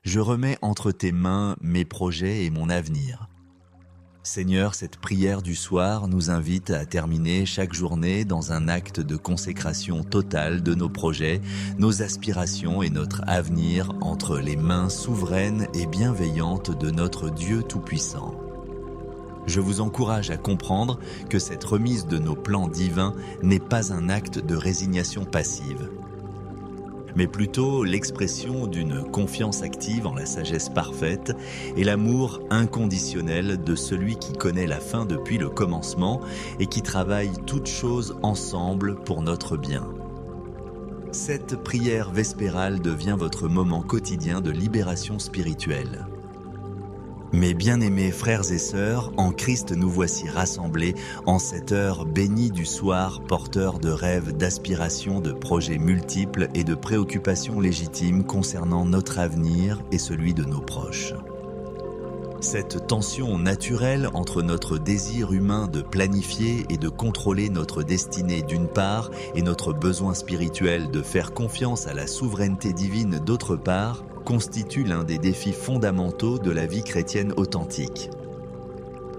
Je remets entre tes mains mes projets et mon avenir. Seigneur, cette prière du soir nous invite à terminer chaque journée dans un acte de consécration totale de nos projets, nos aspirations et notre avenir entre les mains souveraines et bienveillantes de notre Dieu Tout-Puissant. Je vous encourage à comprendre que cette remise de nos plans divins n'est pas un acte de résignation passive, mais plutôt l'expression d'une confiance active en la sagesse parfaite et l'amour inconditionnel de celui qui connaît la fin depuis le commencement et qui travaille toutes choses ensemble pour notre bien. Cette prière vespérale devient votre moment quotidien de libération spirituelle. Mes bien-aimés frères et sœurs, en Christ nous voici rassemblés en cette heure bénie du soir, porteurs de rêves, d'aspirations, de projets multiples et de préoccupations légitimes concernant notre avenir et celui de nos proches. Cette tension naturelle entre notre désir humain de planifier et de contrôler notre destinée d'une part et notre besoin spirituel de faire confiance à la souveraineté divine d'autre part constitue l'un des défis fondamentaux de la vie chrétienne authentique.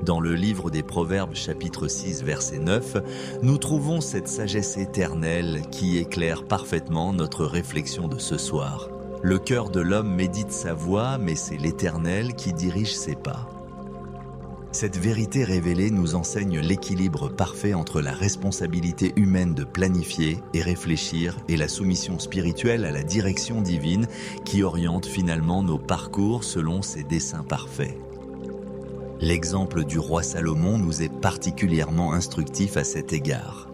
Dans le livre des Proverbes chapitre 6 verset 9, nous trouvons cette sagesse éternelle qui éclaire parfaitement notre réflexion de ce soir. Le cœur de l'homme médite sa voie, mais c'est l'Éternel qui dirige ses pas. Cette vérité révélée nous enseigne l'équilibre parfait entre la responsabilité humaine de planifier et réfléchir et la soumission spirituelle à la direction divine qui oriente finalement nos parcours selon ses desseins parfaits. L'exemple du roi Salomon nous est particulièrement instructif à cet égard.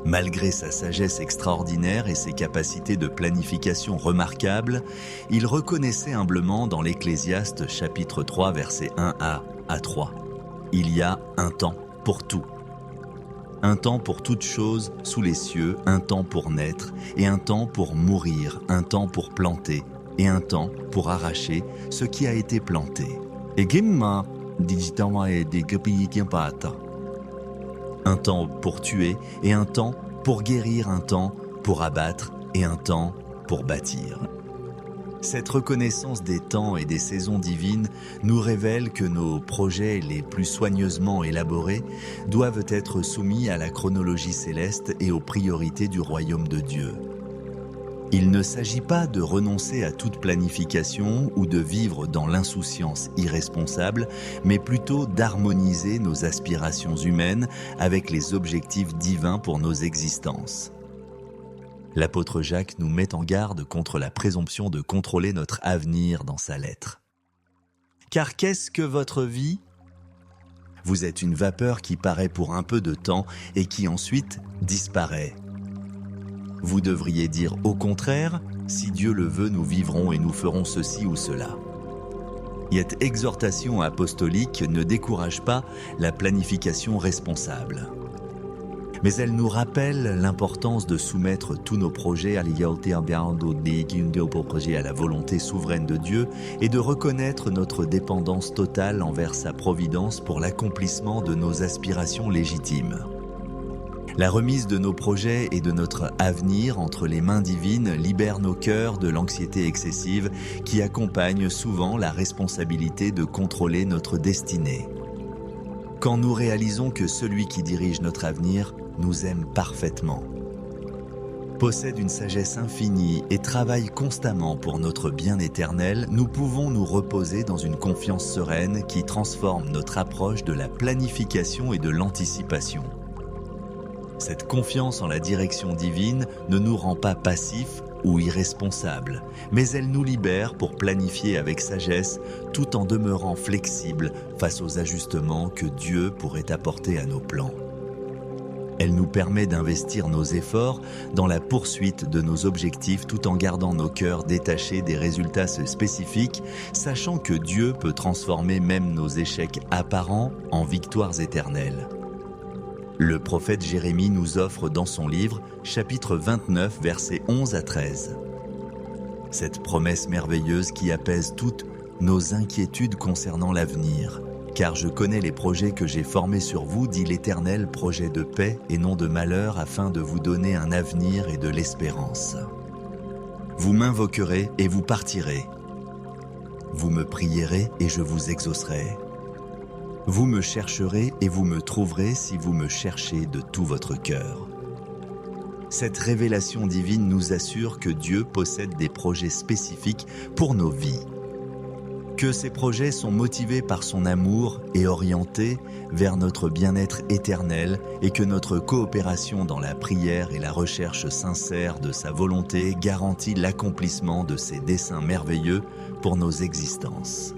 Malgré sa sagesse extraordinaire et ses capacités de planification remarquables, il reconnaissait humblement dans l'Ecclésiaste chapitre 3 versets 1a à 3. Il y a un temps pour tout. Un temps pour toutes choses sous les cieux, un temps pour naître, et un temps pour mourir, un temps pour planter, et un temps pour arracher ce qui a été planté. Un temps pour tuer, et un temps pour guérir, un temps pour abattre, et un temps pour bâtir. Cette reconnaissance des temps et des saisons divines nous révèle que nos projets les plus soigneusement élaborés doivent être soumis à la chronologie céleste et aux priorités du royaume de Dieu. Il ne s'agit pas de renoncer à toute planification ou de vivre dans l'insouciance irresponsable, mais plutôt d'harmoniser nos aspirations humaines avec les objectifs divins pour nos existences. L'apôtre Jacques nous met en garde contre la présomption de contrôler notre avenir dans sa lettre. Car qu'est-ce que votre vie ? Vous êtes une vapeur qui paraît pour un peu de temps et qui ensuite disparaît. Vous devriez dire au contraire, si Dieu le veut, nous vivrons et nous ferons ceci ou cela. Cette exhortation apostolique ne décourage pas la planification responsable. Mais elle nous rappelle l'importance de soumettre tous nos projets à la volonté souveraine de Dieu et de reconnaître notre dépendance totale envers sa providence pour l'accomplissement de nos aspirations légitimes. La remise de nos projets et de notre avenir entre les mains divines libère nos cœurs de l'anxiété excessive qui accompagne souvent la responsabilité de contrôler notre destinée. Quand nous réalisons que celui qui dirige notre avenir nous aime parfaitement, possède une sagesse infinie et travaille constamment pour notre bien éternel, nous pouvons nous reposer dans une confiance sereine qui transforme notre approche de la planification et de l'anticipation. Cette confiance en la direction divine ne nous rend pas passifs ou irresponsables, mais elle nous libère pour planifier avec sagesse tout en demeurant flexibles face aux ajustements que Dieu pourrait apporter à nos plans. Elle nous permet d'investir nos efforts dans la poursuite de nos objectifs tout en gardant nos cœurs détachés des résultats spécifiques, sachant que Dieu peut transformer même nos échecs apparents en victoires éternelles. Le prophète Jérémie nous offre dans son livre, chapitre 29, versets 11 à 13. Cette promesse merveilleuse qui apaise toutes nos inquiétudes concernant l'avenir. Car je connais les projets que j'ai formés sur vous, dit l'Éternel, projets de paix et non de malheur, afin de vous donner un avenir et de l'espérance. Vous m'invoquerez et vous partirez. Vous me prierez et je vous exaucerai. Vous me chercherez et vous me trouverez si vous me cherchez de tout votre cœur. Cette révélation divine nous assure que Dieu possède des projets spécifiques pour nos vies. Que ces projets sont motivés par son amour et orientés vers notre bien-être éternel et que notre coopération dans la prière et la recherche sincère de sa volonté garantit l'accomplissement de ses desseins merveilleux pour nos existences.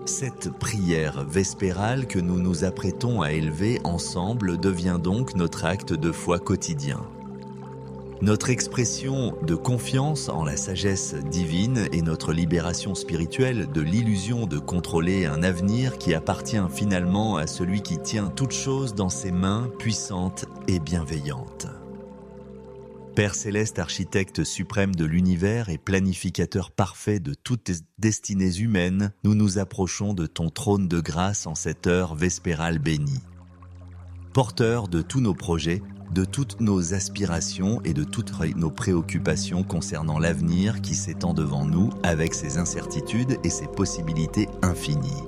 Cette prière vespérale que nous nous apprêtons à élever ensemble devient donc notre acte de foi quotidien. Notre expression de confiance en la sagesse divine et notre libération spirituelle de l'illusion de contrôler un avenir qui appartient finalement à celui qui tient toutes choses dans ses mains puissantes et bienveillantes. Père céleste, architecte suprême de l'univers et planificateur parfait de toutes les destinées humaines, nous nous approchons de ton trône de grâce en cette heure vespérale bénie. Porteur de tous nos projets, de toutes nos aspirations et de toutes nos préoccupations concernant l'avenir qui s'étend devant nous avec ses incertitudes et ses possibilités infinies.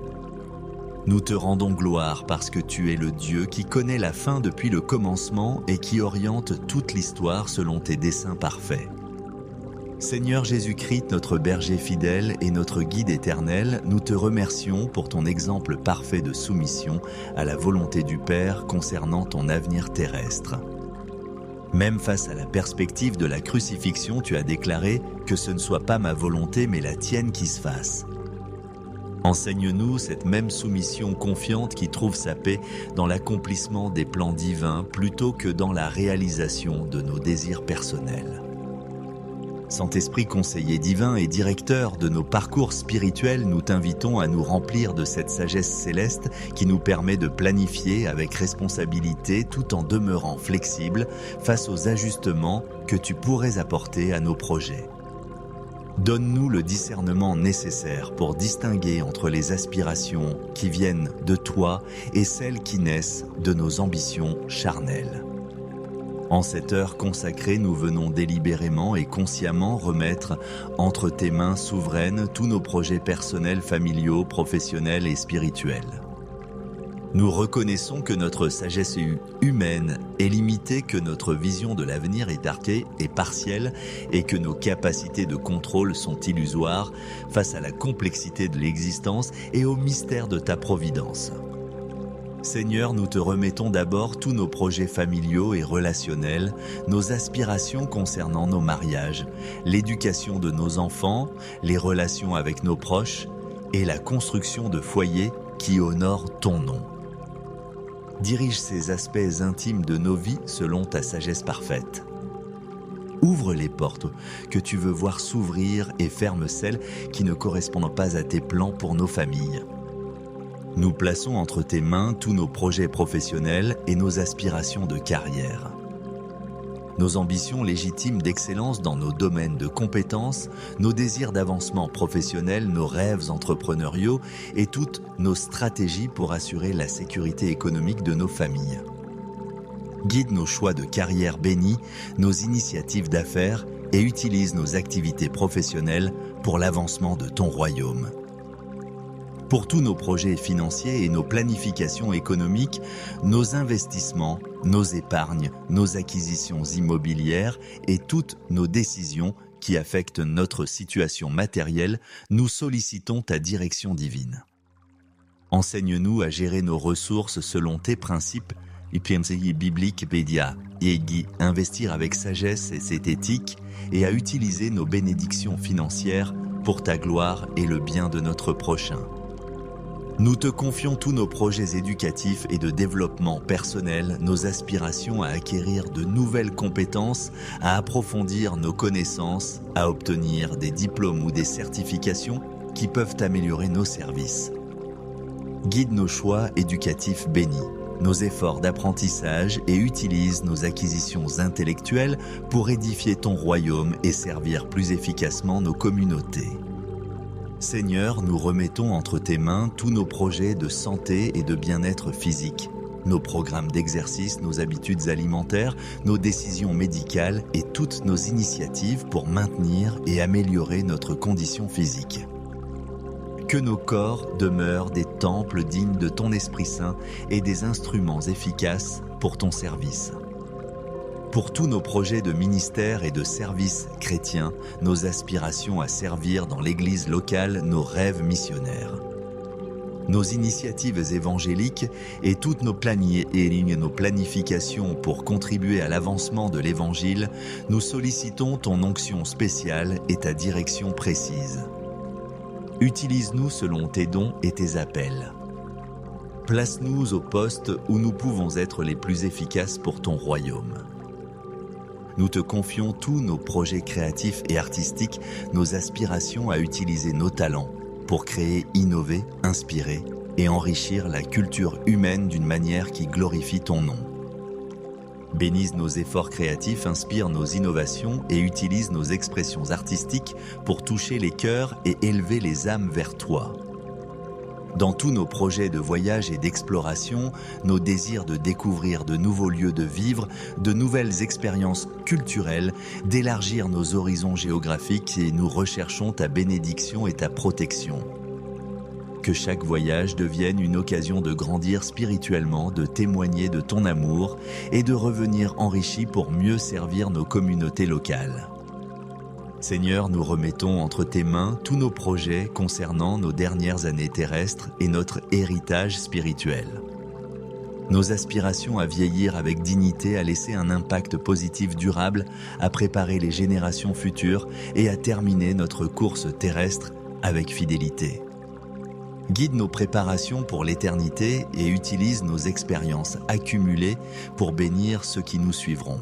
Nous te rendons gloire parce que tu es le Dieu qui connaît la fin depuis le commencement et qui oriente toute l'histoire selon tes desseins parfaits. Seigneur Jésus-Christ, notre berger fidèle et notre guide éternel, nous te remercions pour ton exemple parfait de soumission à la volonté du Père concernant ton avenir terrestre. Même face à la perspective de la crucifixion, tu as déclaré que ce ne soit pas ma volonté mais la tienne qui se fasse. Enseigne-nous cette même soumission confiante qui trouve sa paix dans l'accomplissement des plans divins plutôt que dans la réalisation de nos désirs personnels. Saint-Esprit conseiller divin et directeur de nos parcours spirituels, nous t'invitons à nous remplir de cette sagesse céleste qui nous permet de planifier avec responsabilité tout en demeurant flexible face aux ajustements que tu pourrais apporter à nos projets. Donne-nous le discernement nécessaire pour distinguer entre les aspirations qui viennent de toi et celles qui naissent de nos ambitions charnelles. En cette heure consacrée, nous venons délibérément et consciemment remettre entre tes mains souveraines tous nos projets personnels, familiaux, professionnels et spirituels. Nous reconnaissons que notre sagesse humaine est limitée, que notre vision de l'avenir est arquée et partielle et que nos capacités de contrôle sont illusoires face à la complexité de l'existence et au mystère de ta providence. Seigneur, nous te remettons d'abord tous nos projets familiaux et relationnels, nos aspirations concernant nos mariages, l'éducation de nos enfants, les relations avec nos proches et la construction de foyers qui honorent ton nom. Dirige ces aspects intimes de nos vies selon ta sagesse parfaite. Ouvre les portes que tu veux voir s'ouvrir et ferme celles qui ne correspondent pas à tes plans pour nos familles. Nous plaçons entre tes mains tous nos projets professionnels et nos aspirations de carrière. Nos ambitions légitimes d'excellence dans nos domaines de compétences, nos désirs d'avancement professionnel, nos rêves entrepreneuriaux et toutes nos stratégies pour assurer la sécurité économique de nos familles. Guide nos choix de carrière bénis, nos initiatives d'affaires et utilise nos activités professionnelles pour l'avancement de ton royaume. Pour tous nos projets financiers et nos planifications économiques, nos investissements, nos épargnes, nos acquisitions immobilières et toutes nos décisions qui affectent notre situation matérielle, nous sollicitons ta direction divine. Enseigne-nous à gérer nos ressources selon tes principes bibliques pédia, et investir avec sagesse et cette éthique et à utiliser nos bénédictions financières pour ta gloire et le bien de notre prochain. Nous te confions tous nos projets éducatifs et de développement personnel, nos aspirations à acquérir de nouvelles compétences, à approfondir nos connaissances, à obtenir des diplômes ou des certifications qui peuvent améliorer nos services. Guide nos choix éducatifs bénis, nos efforts d'apprentissage et utilise nos acquisitions intellectuelles pour édifier ton royaume et servir plus efficacement nos communautés. Seigneur, nous remettons entre tes mains tous nos projets de santé et de bien-être physique, nos programmes d'exercice, nos habitudes alimentaires, nos décisions médicales et toutes nos initiatives pour maintenir et améliorer notre condition physique. que nos corps demeurent des temples dignes de ton Esprit Saint et des instruments efficaces pour ton service. Pour tous nos projets de ministère et de service chrétien, nos aspirations à servir dans l'Église locale, nos rêves missionnaires, nos initiatives évangéliques et toutes nos planifications pour contribuer à l'avancement de l'Évangile, nous sollicitons ton onction spéciale et ta direction précise. Utilise-nous selon tes dons et tes appels. Place-nous au poste où nous pouvons être les plus efficaces pour ton royaume. Nous te confions tous nos projets créatifs et artistiques, nos aspirations à utiliser nos talents pour créer, innover, inspirer et enrichir la culture humaine d'une manière qui glorifie ton nom. Bénisse nos efforts créatifs, inspire nos innovations et utilise nos expressions artistiques pour toucher les cœurs et élever les âmes vers toi. Dans tous nos projets de voyage et d'exploration, nos désirs de découvrir de nouveaux lieux de vivre, de nouvelles expériences culturelles, d'élargir nos horizons géographiques et nous recherchons ta bénédiction et ta protection. Que chaque voyage devienne une occasion de grandir spirituellement, de témoigner de ton amour et de revenir enrichis pour mieux servir nos communautés locales. Seigneur, nous remettons entre tes mains tous nos projets concernant nos dernières années terrestres et notre héritage spirituel. Nos aspirations à vieillir avec dignité, à laisser un impact positif durable, à préparer les générations futures et à terminer notre course terrestre avec fidélité. Guide nos préparations pour l'éternité et utilise nos expériences accumulées pour bénir ceux qui nous suivront.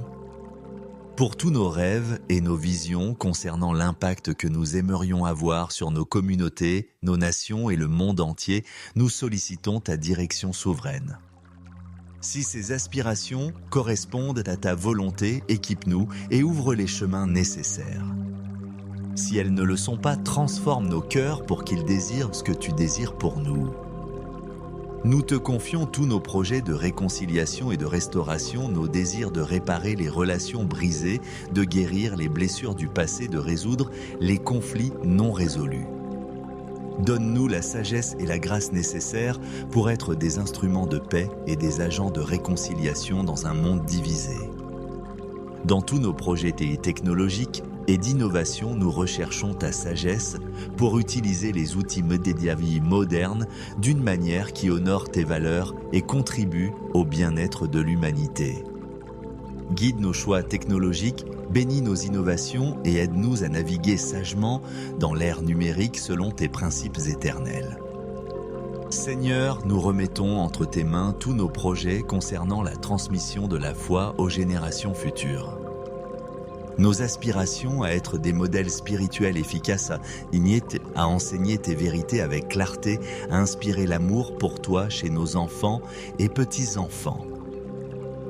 Pour tous nos rêves et nos visions concernant l'impact que nous aimerions avoir sur nos communautés, nos nations et le monde entier, nous sollicitons ta direction souveraine. Si ces aspirations correspondent à ta volonté, équipe-nous et ouvre les chemins nécessaires. Si elles ne le sont pas, transforme nos cœurs pour qu'ils désirent ce que tu désires pour nous. Nous te confions tous nos projets de réconciliation et de restauration, nos désirs de réparer les relations brisées, de guérir les blessures du passé, de résoudre les conflits non résolus. Donne-nous la sagesse et la grâce nécessaires pour être des instruments de paix et des agents de réconciliation dans un monde divisé. Dans tous nos projets technologiques et d'innovation, nous recherchons ta sagesse pour utiliser les outils médias modernes d'une manière qui honore tes valeurs et contribue au bien-être de l'humanité. Guide nos choix technologiques, bénis nos innovations et aide-nous à naviguer sagement dans l'ère numérique selon tes principes éternels. Seigneur, nous remettons entre tes mains tous nos projets concernant la transmission de la foi aux générations futures. Nos aspirations à être des modèles spirituels efficaces à enseigner tes vérités avec clarté, à inspirer l'amour pour toi chez nos enfants et petits-enfants.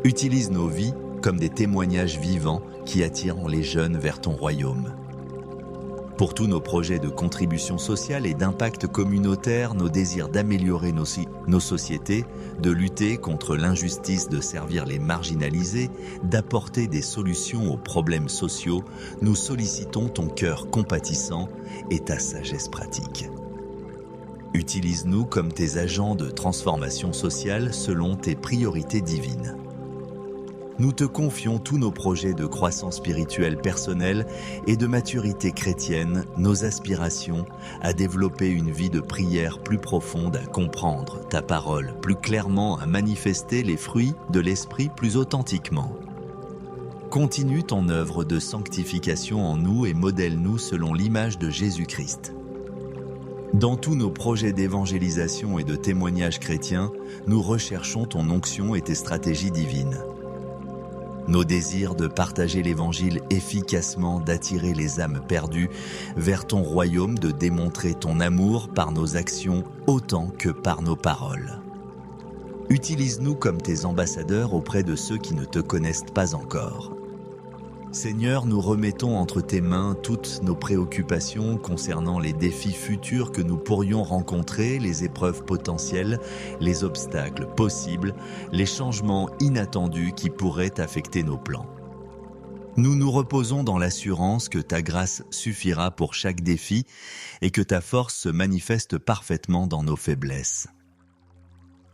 Utilise nos vies comme des témoignages vivants qui attirent les jeunes vers ton royaume. Pour tous nos projets de contribution sociale et d'impact communautaire, nos désirs d'améliorer nos sociétés, de lutter contre l'injustice, de servir les marginalisés, d'apporter des solutions aux problèmes sociaux, nous sollicitons ton cœur compatissant et ta sagesse pratique. Utilise-nous comme tes agents de transformation sociale selon tes priorités divines. Nous te confions tous nos projets de croissance spirituelle personnelle et de maturité chrétienne, nos aspirations à développer une vie de prière plus profonde, à comprendre ta parole plus clairement, à manifester les fruits de l'Esprit plus authentiquement. Continue ton œuvre de sanctification en nous et modèle-nous selon l'image de Jésus-Christ. Dans tous nos projets d'évangélisation et de témoignage chrétien, nous recherchons ton onction et tes stratégies divines. Nos désirs de partager l'Évangile efficacement, d'attirer les âmes perdues vers ton royaume, de démontrer ton amour par nos actions autant que par nos paroles. Utilise-nous comme tes ambassadeurs auprès de ceux qui ne te connaissent pas encore. Seigneur, nous remettons entre tes mains toutes nos préoccupations concernant les défis futurs que nous pourrions rencontrer, les épreuves potentielles, les obstacles possibles, les changements inattendus qui pourraient affecter nos plans. Nous nous reposons dans l'assurance que ta grâce suffira pour chaque défi et que ta force se manifeste parfaitement dans nos faiblesses.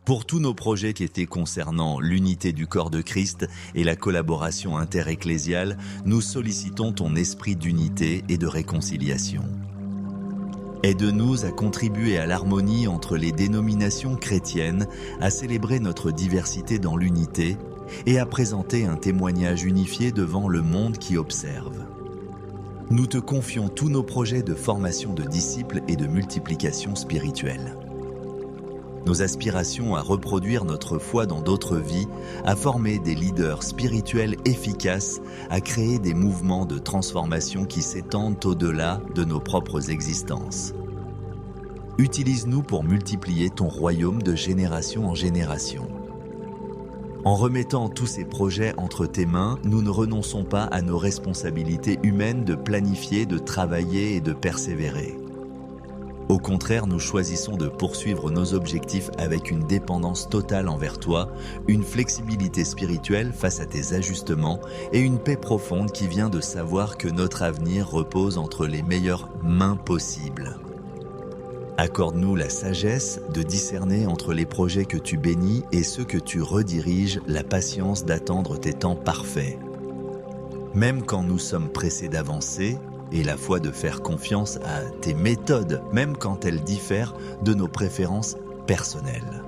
Pour tous nos projets qui étaient concernant l'unité du corps de Christ et la collaboration interecclésiale, nous sollicitons ton esprit d'unité et de réconciliation. Aide-nous à contribuer à l'harmonie entre les dénominations chrétiennes, à célébrer notre diversité dans l'unité et à présenter un témoignage unifié devant le monde qui observe. Nous te confions tous nos projets de formation de disciples et de multiplication spirituelle. Nos aspirations à reproduire notre foi dans d'autres vies, à former des leaders spirituels efficaces, à créer des mouvements de transformation qui s'étendent au-delà de nos propres existences. Utilise-nous pour multiplier ton royaume de génération en génération. En remettant tous ces projets entre tes mains, nous ne renonçons pas à nos responsabilités humaines de planifier, de travailler et de persévérer. Au contraire, nous choisissons de poursuivre nos objectifs avec une dépendance totale envers toi, une flexibilité spirituelle face à tes ajustements et une paix profonde qui vient de savoir que notre avenir repose entre les meilleures mains possibles. Accorde-nous la sagesse de discerner entre les projets que tu bénis et ceux que tu rediriges, la patience d'attendre tes temps parfaits. Même quand nous sommes pressés d'avancer, et la foi de faire confiance à tes méthodes, même quand elles diffèrent de nos préférences personnelles.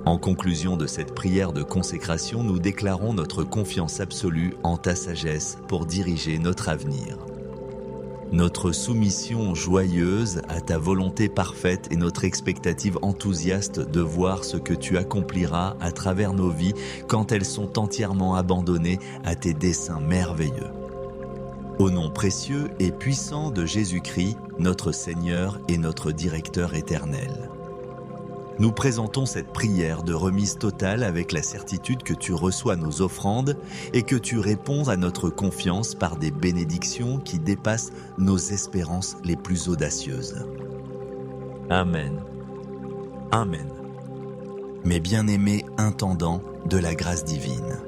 En conclusion de cette prière de consécration, nous déclarons notre confiance absolue en ta sagesse pour diriger notre avenir. Notre soumission joyeuse à ta volonté parfaite et notre expectative enthousiaste de voir ce que tu accompliras à travers nos vies quand elles sont entièrement abandonnées à tes desseins merveilleux. Au nom précieux et puissant de Jésus-Christ, notre Seigneur et notre Directeur éternel. Nous présentons cette prière de remise totale avec la certitude que tu reçois nos offrandes et que tu réponds à notre confiance par des bénédictions qui dépassent nos espérances les plus audacieuses. Amen. Amen. Mes bien-aimés intendants de la grâce divine.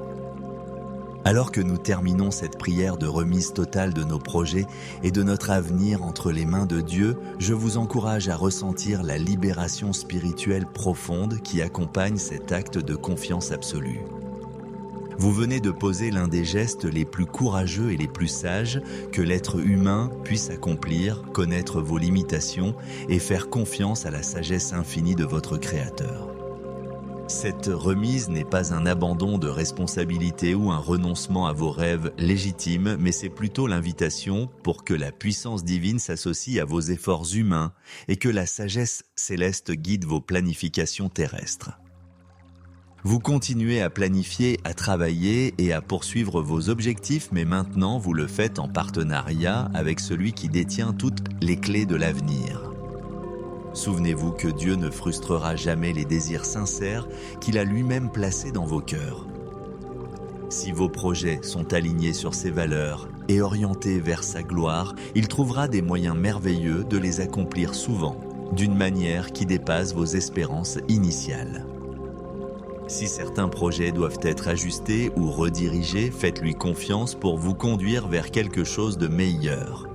Alors que nous terminons cette prière de remise totale de nos projets et de notre avenir entre les mains de Dieu, je vous encourage à ressentir la libération spirituelle profonde qui accompagne cet acte de confiance absolue. Vous venez de poser l'un des gestes les plus courageux et les plus sages que l'être humain puisse accomplir, connaître vos limitations et faire confiance à la sagesse infinie de votre Créateur. Cette remise n'est pas un abandon de responsabilité ou un renoncement à vos rêves légitimes, mais c'est plutôt l'invitation pour que la puissance divine s'associe à vos efforts humains et que la sagesse céleste guide vos planifications terrestres. Vous continuez à planifier, à travailler et à poursuivre vos objectifs, mais maintenant vous le faites en partenariat avec celui qui détient toutes les clés de l'avenir. Souvenez-vous que Dieu ne frustrera jamais les désirs sincères qu'il a lui-même placés dans vos cœurs. Si vos projets sont alignés sur ses valeurs et orientés vers sa gloire, il trouvera des moyens merveilleux de les accomplir souvent, d'une manière qui dépasse vos espérances initiales. Si certains projets doivent être ajustés ou redirigés, faites-lui confiance pour vous conduire vers quelque chose de meilleur.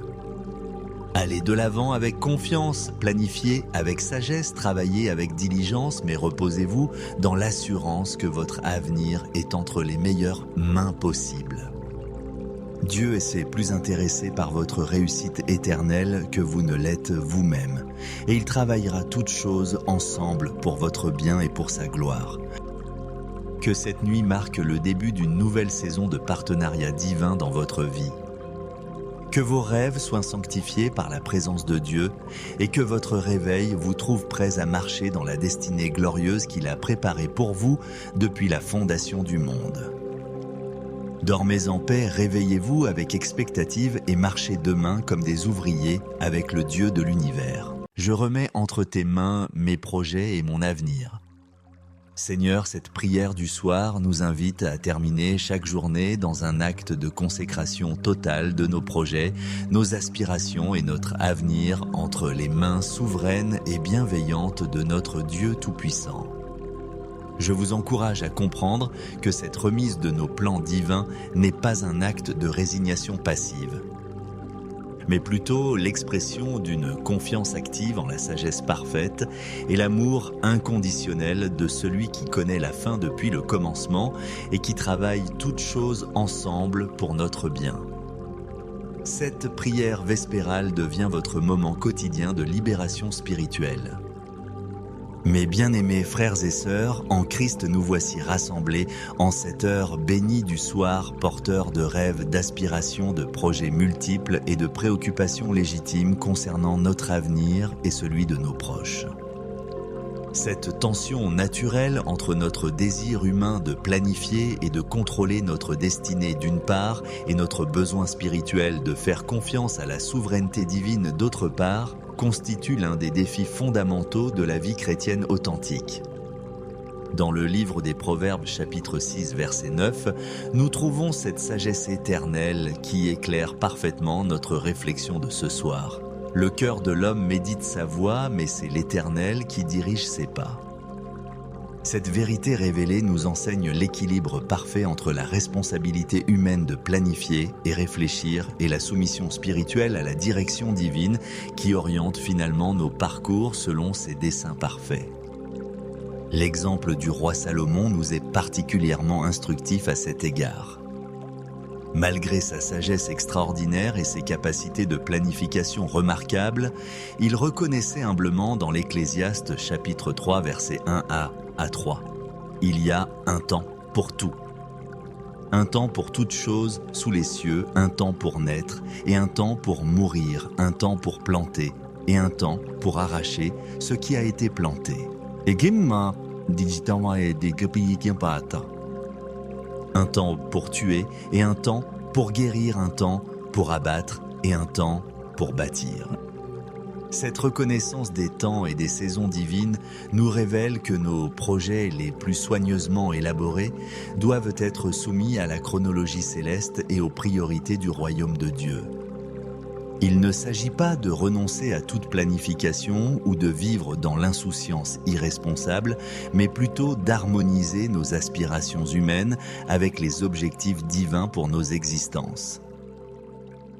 Allez de l'avant avec confiance, planifiez avec sagesse, travaillez avec diligence, mais reposez-vous dans l'assurance que votre avenir est entre les meilleures mains possibles. Dieu est plus intéressé par votre réussite éternelle que vous ne l'êtes vous-même, et il travaillera toutes choses ensemble pour votre bien et pour sa gloire. Que cette nuit marque le début d'une nouvelle saison de partenariat divin dans votre vie. Que vos rêves soient sanctifiés par la présence de Dieu et que votre réveil vous trouve prêts à marcher dans la destinée glorieuse qu'il a préparée pour vous depuis la fondation du monde. Dormez en paix, réveillez-vous avec expectative et marchez demain comme des ouvriers avec le Dieu de l'univers. Je remets entre tes mains mes projets et mon avenir. Seigneur, cette prière du soir nous invite à terminer chaque journée dans un acte de consécration totale de nos projets, nos aspirations et notre avenir entre les mains souveraines et bienveillantes de notre Dieu Tout-Puissant. Je vous encourage à comprendre que cette remise de nos plans divins n'est pas un acte de résignation passive, mais plutôt l'expression d'une confiance active en la sagesse parfaite et l'amour inconditionnel de celui qui connaît la fin depuis le commencement et qui travaille toutes choses ensemble pour notre bien. Cette prière vespérale devient votre moment quotidien de libération spirituelle. Mes bien-aimés frères et sœurs, en Christ nous voici rassemblés en cette heure bénie du soir, porteurs de rêves, d'aspirations, de projets multiples et de préoccupations légitimes concernant notre avenir et celui de nos proches. Cette tension naturelle entre notre désir humain de planifier et de contrôler notre destinée d'une part et notre besoin spirituel de faire confiance à la souveraineté divine d'autre part constitue l'un des défis fondamentaux de la vie chrétienne authentique. Dans le livre des Proverbes chapitre 6 verset 9, nous trouvons cette sagesse éternelle qui éclaire parfaitement notre réflexion de ce soir. Le cœur de l'homme médite sa voie, mais c'est l'Éternel qui dirige ses pas. Cette vérité révélée nous enseigne l'équilibre parfait entre la responsabilité humaine de planifier et réfléchir et la soumission spirituelle à la direction divine qui oriente finalement nos parcours selon ses desseins parfaits. L'exemple du roi Salomon nous est particulièrement instructif à cet égard. Malgré sa sagesse extraordinaire et ses capacités de planification remarquables, il reconnaissait humblement dans l'Ecclésiaste chapitre 3 versets 1a à 3. Il y a un temps pour tout. Un temps pour toutes choses sous les cieux, un temps pour naître et un temps pour mourir, un temps pour planter et un temps pour arracher ce qui a été planté. Un temps pour tuer et un temps pour guérir, un temps pour abattre et un temps pour bâtir. Cette reconnaissance des temps et des saisons divines nous révèle que nos projets les plus soigneusement élaborés doivent être soumis à la chronologie céleste et aux priorités du royaume de Dieu. Il ne s'agit pas de renoncer à toute planification ou de vivre dans l'insouciance irresponsable, mais plutôt d'harmoniser nos aspirations humaines avec les objectifs divins pour nos existences.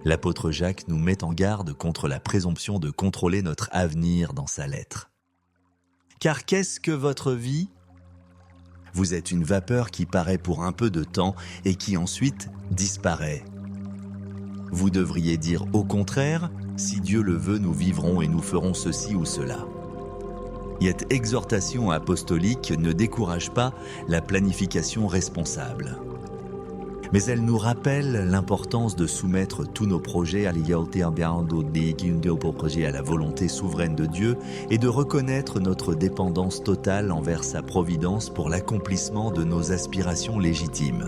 L'apôtre Jacques nous met en garde contre la présomption de contrôler notre avenir dans sa lettre. Car qu'est-ce que votre vie ? Vous êtes une vapeur qui paraît pour un peu de temps et qui ensuite disparaît. Vous devriez dire au contraire, si Dieu le veut, nous vivrons et nous ferons ceci ou cela. Cette exhortation apostolique ne décourage pas la planification responsable. Mais elle nous rappelle l'importance de soumettre tous nos projets à la volonté souveraine de Dieu et de reconnaître notre dépendance totale envers sa providence pour l'accomplissement de nos aspirations légitimes.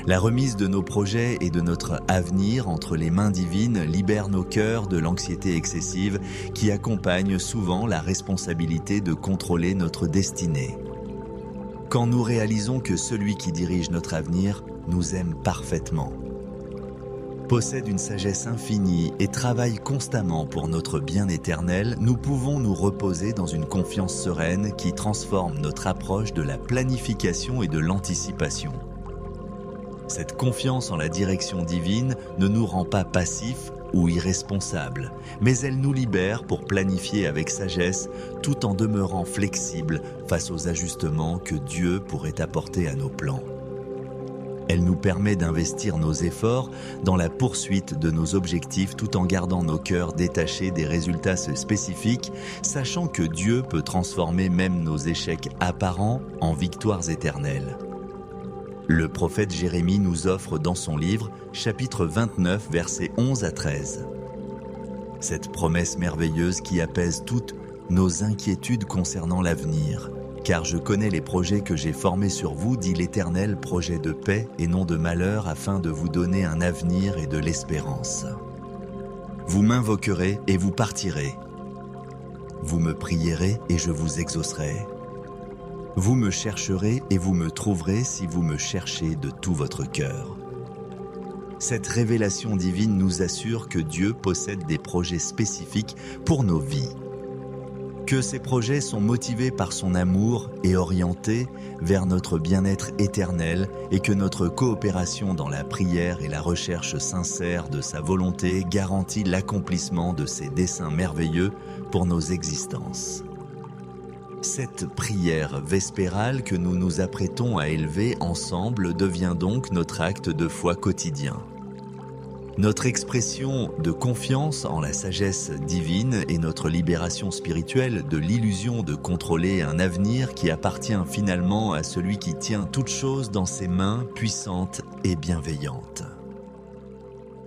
La remise de nos projets et de notre avenir entre les mains divines libère nos cœurs de l'anxiété excessive qui accompagne souvent la responsabilité de contrôler notre destinée. Quand nous réalisons que celui qui dirige notre avenir nous aime parfaitement, possède une sagesse infinie et travaille constamment pour notre bien éternel, nous pouvons nous reposer dans une confiance sereine qui transforme notre approche de la planification et de l'anticipation. Cette confiance en la direction divine ne nous rend pas passifs ou irresponsables, mais elle nous libère pour planifier avec sagesse tout en demeurant flexibles face aux ajustements que Dieu pourrait apporter à nos plans. Elle nous permet d'investir nos efforts dans la poursuite de nos objectifs tout en gardant nos cœurs détachés des résultats spécifiques, sachant que Dieu peut transformer même nos échecs apparents en victoires éternelles. Le prophète Jérémie nous offre dans son livre, chapitre 29, versets 11 à 13. Cette promesse merveilleuse qui apaise toutes nos inquiétudes concernant l'avenir. Car je connais les projets que j'ai formés sur vous, dit l'Éternel, projets de paix et non de malheur, afin de vous donner un avenir et de l'espérance. Vous m'invoquerez et vous partirez. Vous me prierez et je vous exaucerai. Vous me chercherez et vous me trouverez si vous me cherchez de tout votre cœur. Cette révélation divine nous assure que Dieu possède des projets spécifiques pour nos vies. que ces projets sont motivés par son amour et orientés vers notre bien-être éternel et que notre coopération dans la prière et la recherche sincère de sa volonté garantit l'accomplissement de ses desseins merveilleux pour nos existences. Cette prière vespérale que nous nous apprêtons à élever ensemble devient donc notre acte de foi quotidien. Notre expression de confiance en la sagesse divine et notre libération spirituelle de l'illusion de contrôler un avenir qui appartient finalement à celui qui tient toutes choses dans ses mains puissantes et bienveillantes.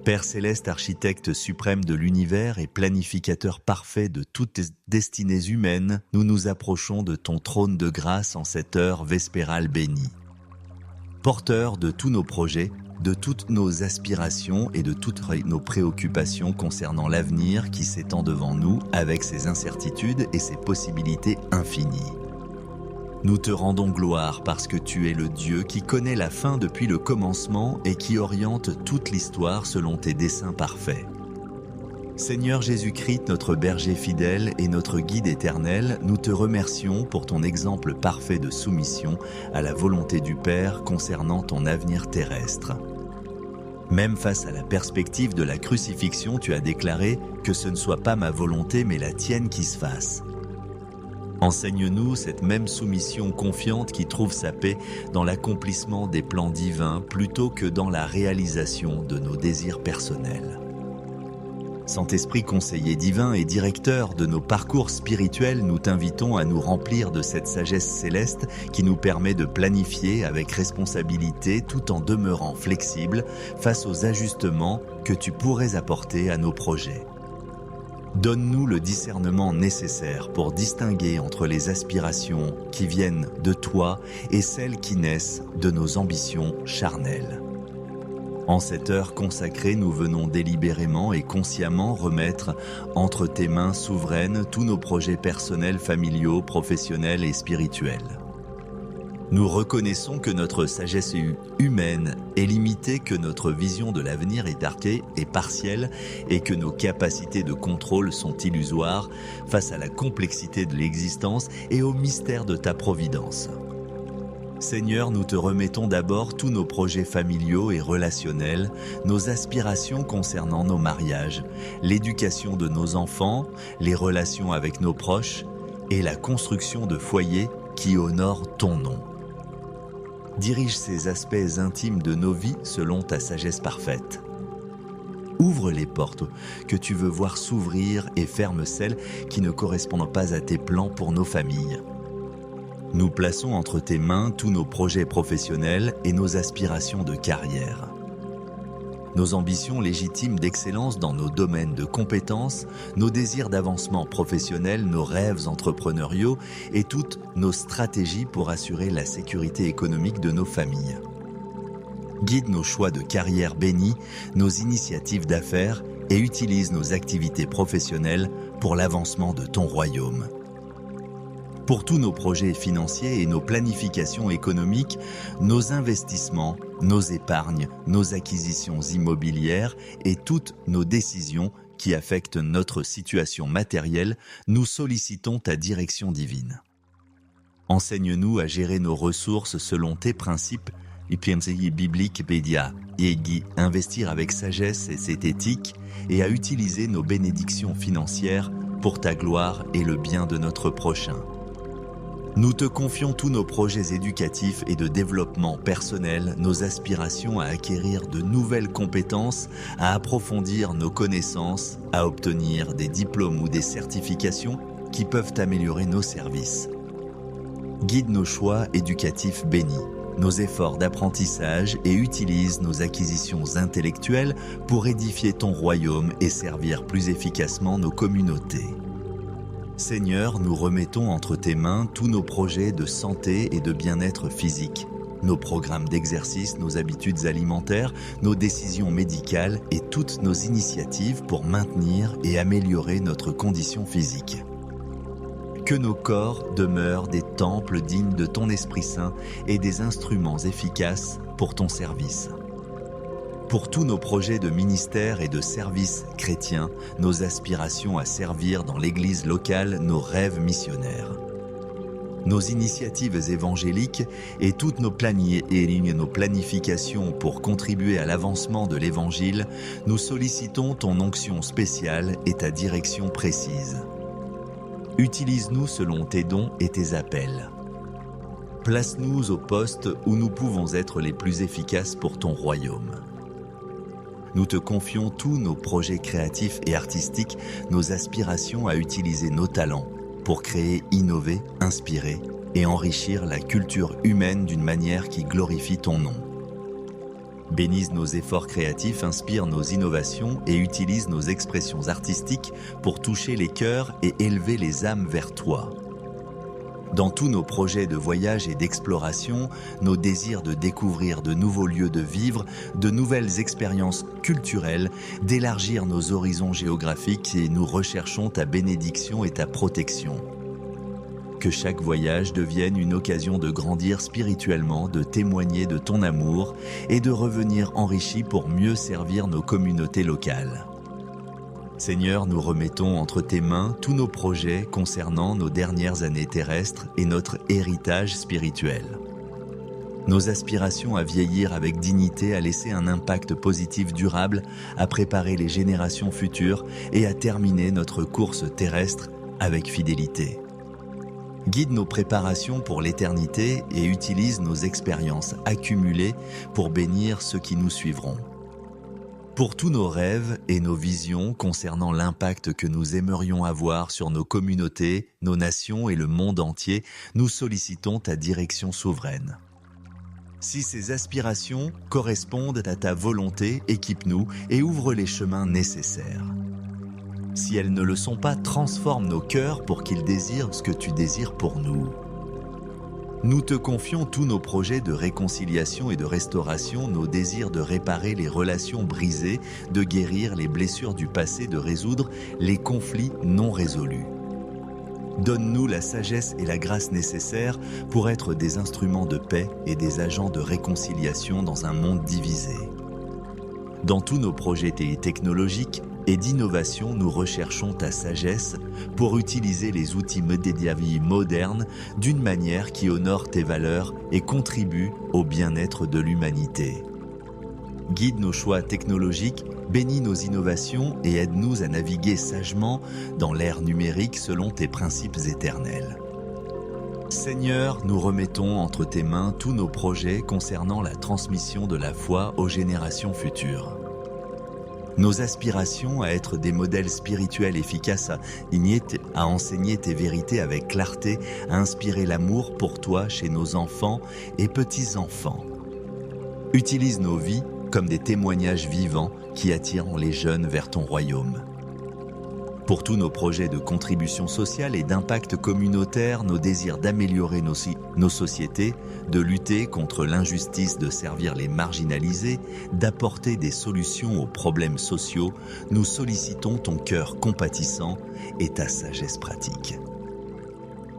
Père céleste, architecte suprême de l'univers et planificateur parfait de toutes les destinées humaines, nous nous approchons de ton trône de grâce en cette heure vespérale bénie. Porteur de tous nos projets, de toutes nos aspirations et de toutes nos préoccupations concernant l'avenir qui s'étend devant nous avec ses incertitudes et ses possibilités infinies. Nous te rendons gloire parce que tu es le Dieu qui connaît la fin depuis le commencement et qui oriente toute l'histoire selon tes desseins parfaits. Seigneur Jésus-Christ, notre berger fidèle et notre guide éternel, nous te remercions pour ton exemple parfait de soumission à la volonté du Père concernant ton avenir terrestre. Même face à la perspective de la crucifixion, tu as déclaré que ce ne soit pas ma volonté mais la tienne qui se fasse. Enseigne-nous cette même soumission confiante qui trouve sa paix dans l'accomplissement des plans divins plutôt que dans la réalisation de nos désirs personnels. Saint-Esprit conseiller divin et directeur de nos parcours spirituels, nous t'invitons à nous remplir de cette sagesse céleste qui nous permet de planifier avec responsabilité tout en demeurant flexible face aux ajustements que tu pourrais apporter à nos projets. Donne-nous le discernement nécessaire pour distinguer entre les aspirations qui viennent de toi et celles qui naissent de nos ambitions charnelles. En cette heure consacrée, nous venons délibérément et consciemment remettre entre tes mains souveraines tous nos projets personnels, familiaux, professionnels et spirituels. Nous reconnaissons que notre sagesse humaine est limitée, que notre vision de l'avenir est arquée et partielle et que nos capacités de contrôle sont illusoires face à la complexité de l'existence et au mystère de ta providence. Seigneur, nous te remettons d'abord tous nos projets familiaux et relationnels, nos aspirations concernant nos mariages, l'éducation de nos enfants, les relations avec nos proches et la construction de foyers qui honorent ton nom. Dirige ces aspects intimes de nos vies selon ta sagesse parfaite. Ouvre les portes que tu veux voir s'ouvrir et ferme celles qui ne correspondent pas à tes plans pour nos familles. Nous plaçons entre tes mains tous nos projets professionnels et nos aspirations de carrière. Nos ambitions légitimes d'excellence dans nos domaines de compétences, nos désirs d'avancement professionnel, nos rêves entrepreneuriaux et toutes nos stratégies pour assurer la sécurité économique de nos familles. Guide nos choix de carrière bénis, nos initiatives d'affaires et utilise nos activités professionnelles pour l'avancement de ton royaume. Pour tous nos projets financiers et nos planifications économiques, nos investissements, nos épargnes, nos acquisitions immobilières et toutes nos décisions qui affectent notre situation matérielle, nous sollicitons ta direction divine. Enseigne-nous à gérer nos ressources selon tes principes bibliques pédia, et investir avec sagesse et cette éthique et à utiliser nos bénédictions financières pour ta gloire et le bien de notre prochain. Nous te confions tous nos projets éducatifs et de développement personnel, nos aspirations à acquérir de nouvelles compétences, à approfondir nos connaissances, à obtenir des diplômes ou des certifications qui peuvent améliorer nos services. Guide nos choix éducatifs bénis, nos efforts d'apprentissage et utilise nos acquisitions intellectuelles pour édifier ton royaume et servir plus efficacement nos communautés. Seigneur, nous remettons entre tes mains tous nos projets de santé et de bien-être physique, nos programmes d'exercice, nos habitudes alimentaires, nos décisions médicales et toutes nos initiatives pour maintenir et améliorer notre condition physique. Que nos corps demeurent des temples dignes de ton Esprit Saint et des instruments efficaces pour ton service. Pour tous nos projets de ministère et de service chrétien, nos aspirations à servir dans l'Église locale, nos rêves missionnaires. Nos initiatives évangéliques et toutes nos nos planifications pour contribuer à l'avancement de l'Évangile, nous sollicitons ton onction spéciale et ta direction précise. Utilise-nous selon tes dons et tes appels. Place-nous au poste où nous pouvons être les plus efficaces pour ton royaume. Nous te confions tous nos projets créatifs et artistiques, nos aspirations à utiliser nos talents pour créer, innover, inspirer et enrichir la culture humaine d'une manière qui glorifie ton nom. Bénisse nos efforts créatifs, inspire nos innovations et utilise nos expressions artistiques pour toucher les cœurs et élever les âmes vers toi. Dans tous nos projets de voyage et d'exploration, nos désirs de découvrir de nouveaux lieux de vivre, de nouvelles expériences culturelles, d'élargir nos horizons géographiques et nous recherchons ta bénédiction et ta protection. Que chaque voyage devienne une occasion de grandir spirituellement, de témoigner de ton amour et de revenir enrichis pour mieux servir nos communautés locales. Seigneur, nous remettons entre tes mains tous nos projets concernant nos dernières années terrestres et notre héritage spirituel. Nos aspirations à vieillir avec dignité, à laisser un impact positif durable, à préparer les générations futures et à terminer notre course terrestre avec fidélité. Guide nos préparations pour l'éternité et utilise nos expériences accumulées pour bénir ceux qui nous suivront. Pour tous nos rêves et nos visions concernant l'impact que nous aimerions avoir sur nos communautés, nos nations et le monde entier, nous sollicitons ta direction souveraine. Si ces aspirations correspondent à ta volonté, équipe-nous et ouvre les chemins nécessaires. Si elles ne le sont pas, transforme nos cœurs pour qu'ils désirent ce que tu désires pour nous. Nous te confions tous nos projets de réconciliation et de restauration, nos désirs de réparer les relations brisées, de guérir les blessures du passé, de résoudre les conflits non résolus. Donne-nous la sagesse et la grâce nécessaires pour être des instruments de paix et des agents de réconciliation dans un monde divisé. Dans tous nos projets technologiques et d'innovation, nous recherchons ta sagesse pour utiliser les outils médias modernes d'une manière qui honore tes valeurs et contribue au bien-être de l'humanité. Guide nos choix technologiques, bénis nos innovations et aide-nous à naviguer sagement dans l'ère numérique selon tes principes éternels. Seigneur, nous remettons entre tes mains tous nos projets concernant la transmission de la foi aux générations futures. Nos aspirations à être des modèles spirituels efficaces à enseigner tes vérités avec clarté, à inspirer l'amour pour toi chez nos enfants et petits-enfants. Utilise nos vies comme des témoignages vivants qui attirent les jeunes vers ton royaume. Pour tous nos projets de contribution sociale et d'impact communautaire, nos désirs d'améliorer nos sociétés, de lutter contre l'injustice, de servir les marginalisés, d'apporter des solutions aux problèmes sociaux, nous sollicitons ton cœur compatissant et ta sagesse pratique.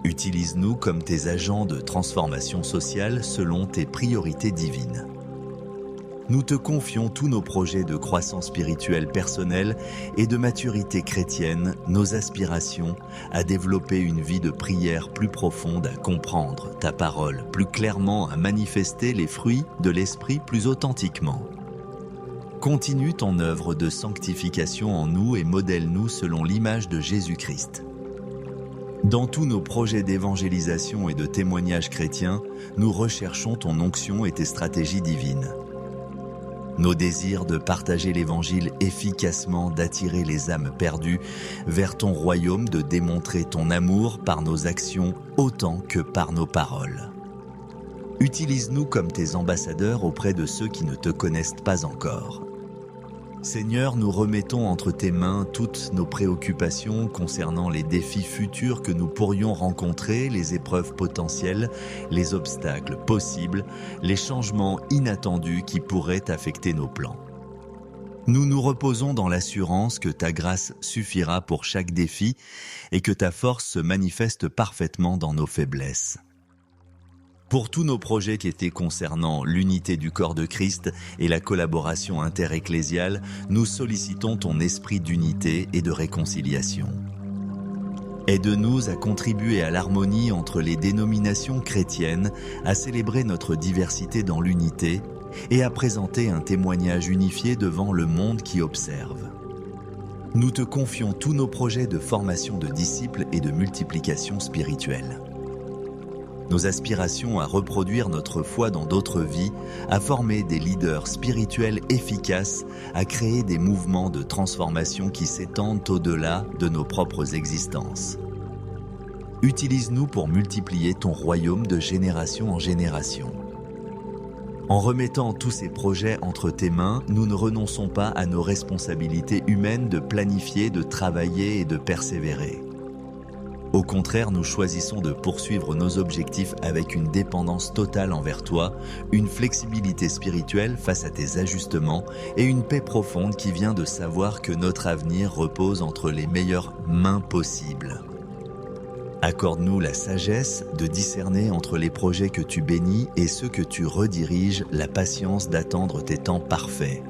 Utilise-nous comme tes agents de transformation sociale selon tes priorités divines. Nous te confions tous nos projets de croissance spirituelle personnelle et de maturité chrétienne, nos aspirations à développer une vie de prière plus profonde, à comprendre ta parole plus clairement, à manifester les fruits de l'Esprit plus authentiquement. Continue ton œuvre de sanctification en nous et modèle-nous selon l'image de Jésus-Christ. Dans tous nos projets d'évangélisation et de témoignage chrétien, nous recherchons ton onction et tes stratégies divines. Nos désirs de partager l'Évangile efficacement, d'attirer les âmes perdues vers ton royaume, de démontrer ton amour par nos actions autant que par nos paroles. Utilise-nous comme tes ambassadeurs auprès de ceux qui ne te connaissent pas encore. Seigneur, nous remettons entre tes mains toutes nos préoccupations concernant les défis futurs que nous pourrions rencontrer, les épreuves potentielles, les obstacles possibles, les changements inattendus qui pourraient affecter nos plans. Nous nous reposons dans l'assurance que ta grâce suffira pour chaque défi et que ta force se manifeste parfaitement dans nos faiblesses. Pour tous nos projets qui étaient concernant l'unité du corps de Christ et la collaboration interecclésiale, nous sollicitons ton esprit d'unité et de réconciliation. Aide-nous à contribuer à l'harmonie entre les dénominations chrétiennes, à célébrer notre diversité dans l'unité et à présenter un témoignage unifié devant le monde qui observe. Nous te confions tous nos projets de formation de disciples et de multiplication spirituelle. Nos aspirations à reproduire notre foi dans d'autres vies, à former des leaders spirituels efficaces, à créer des mouvements de transformation qui s'étendent au-delà de nos propres existences. Utilise-nous pour multiplier ton royaume de génération en génération. En remettant tous ces projets entre tes mains, nous ne renonçons pas à nos responsabilités humaines de planifier, de travailler et de persévérer. Au contraire, nous choisissons de poursuivre nos objectifs avec une dépendance totale envers toi, une flexibilité spirituelle face à tes ajustements et une paix profonde qui vient de savoir que notre avenir repose entre les meilleures mains possibles. Accorde-nous la sagesse de discerner entre les projets que tu bénis et ceux que tu rediriges, la patience d'attendre tes temps parfaits.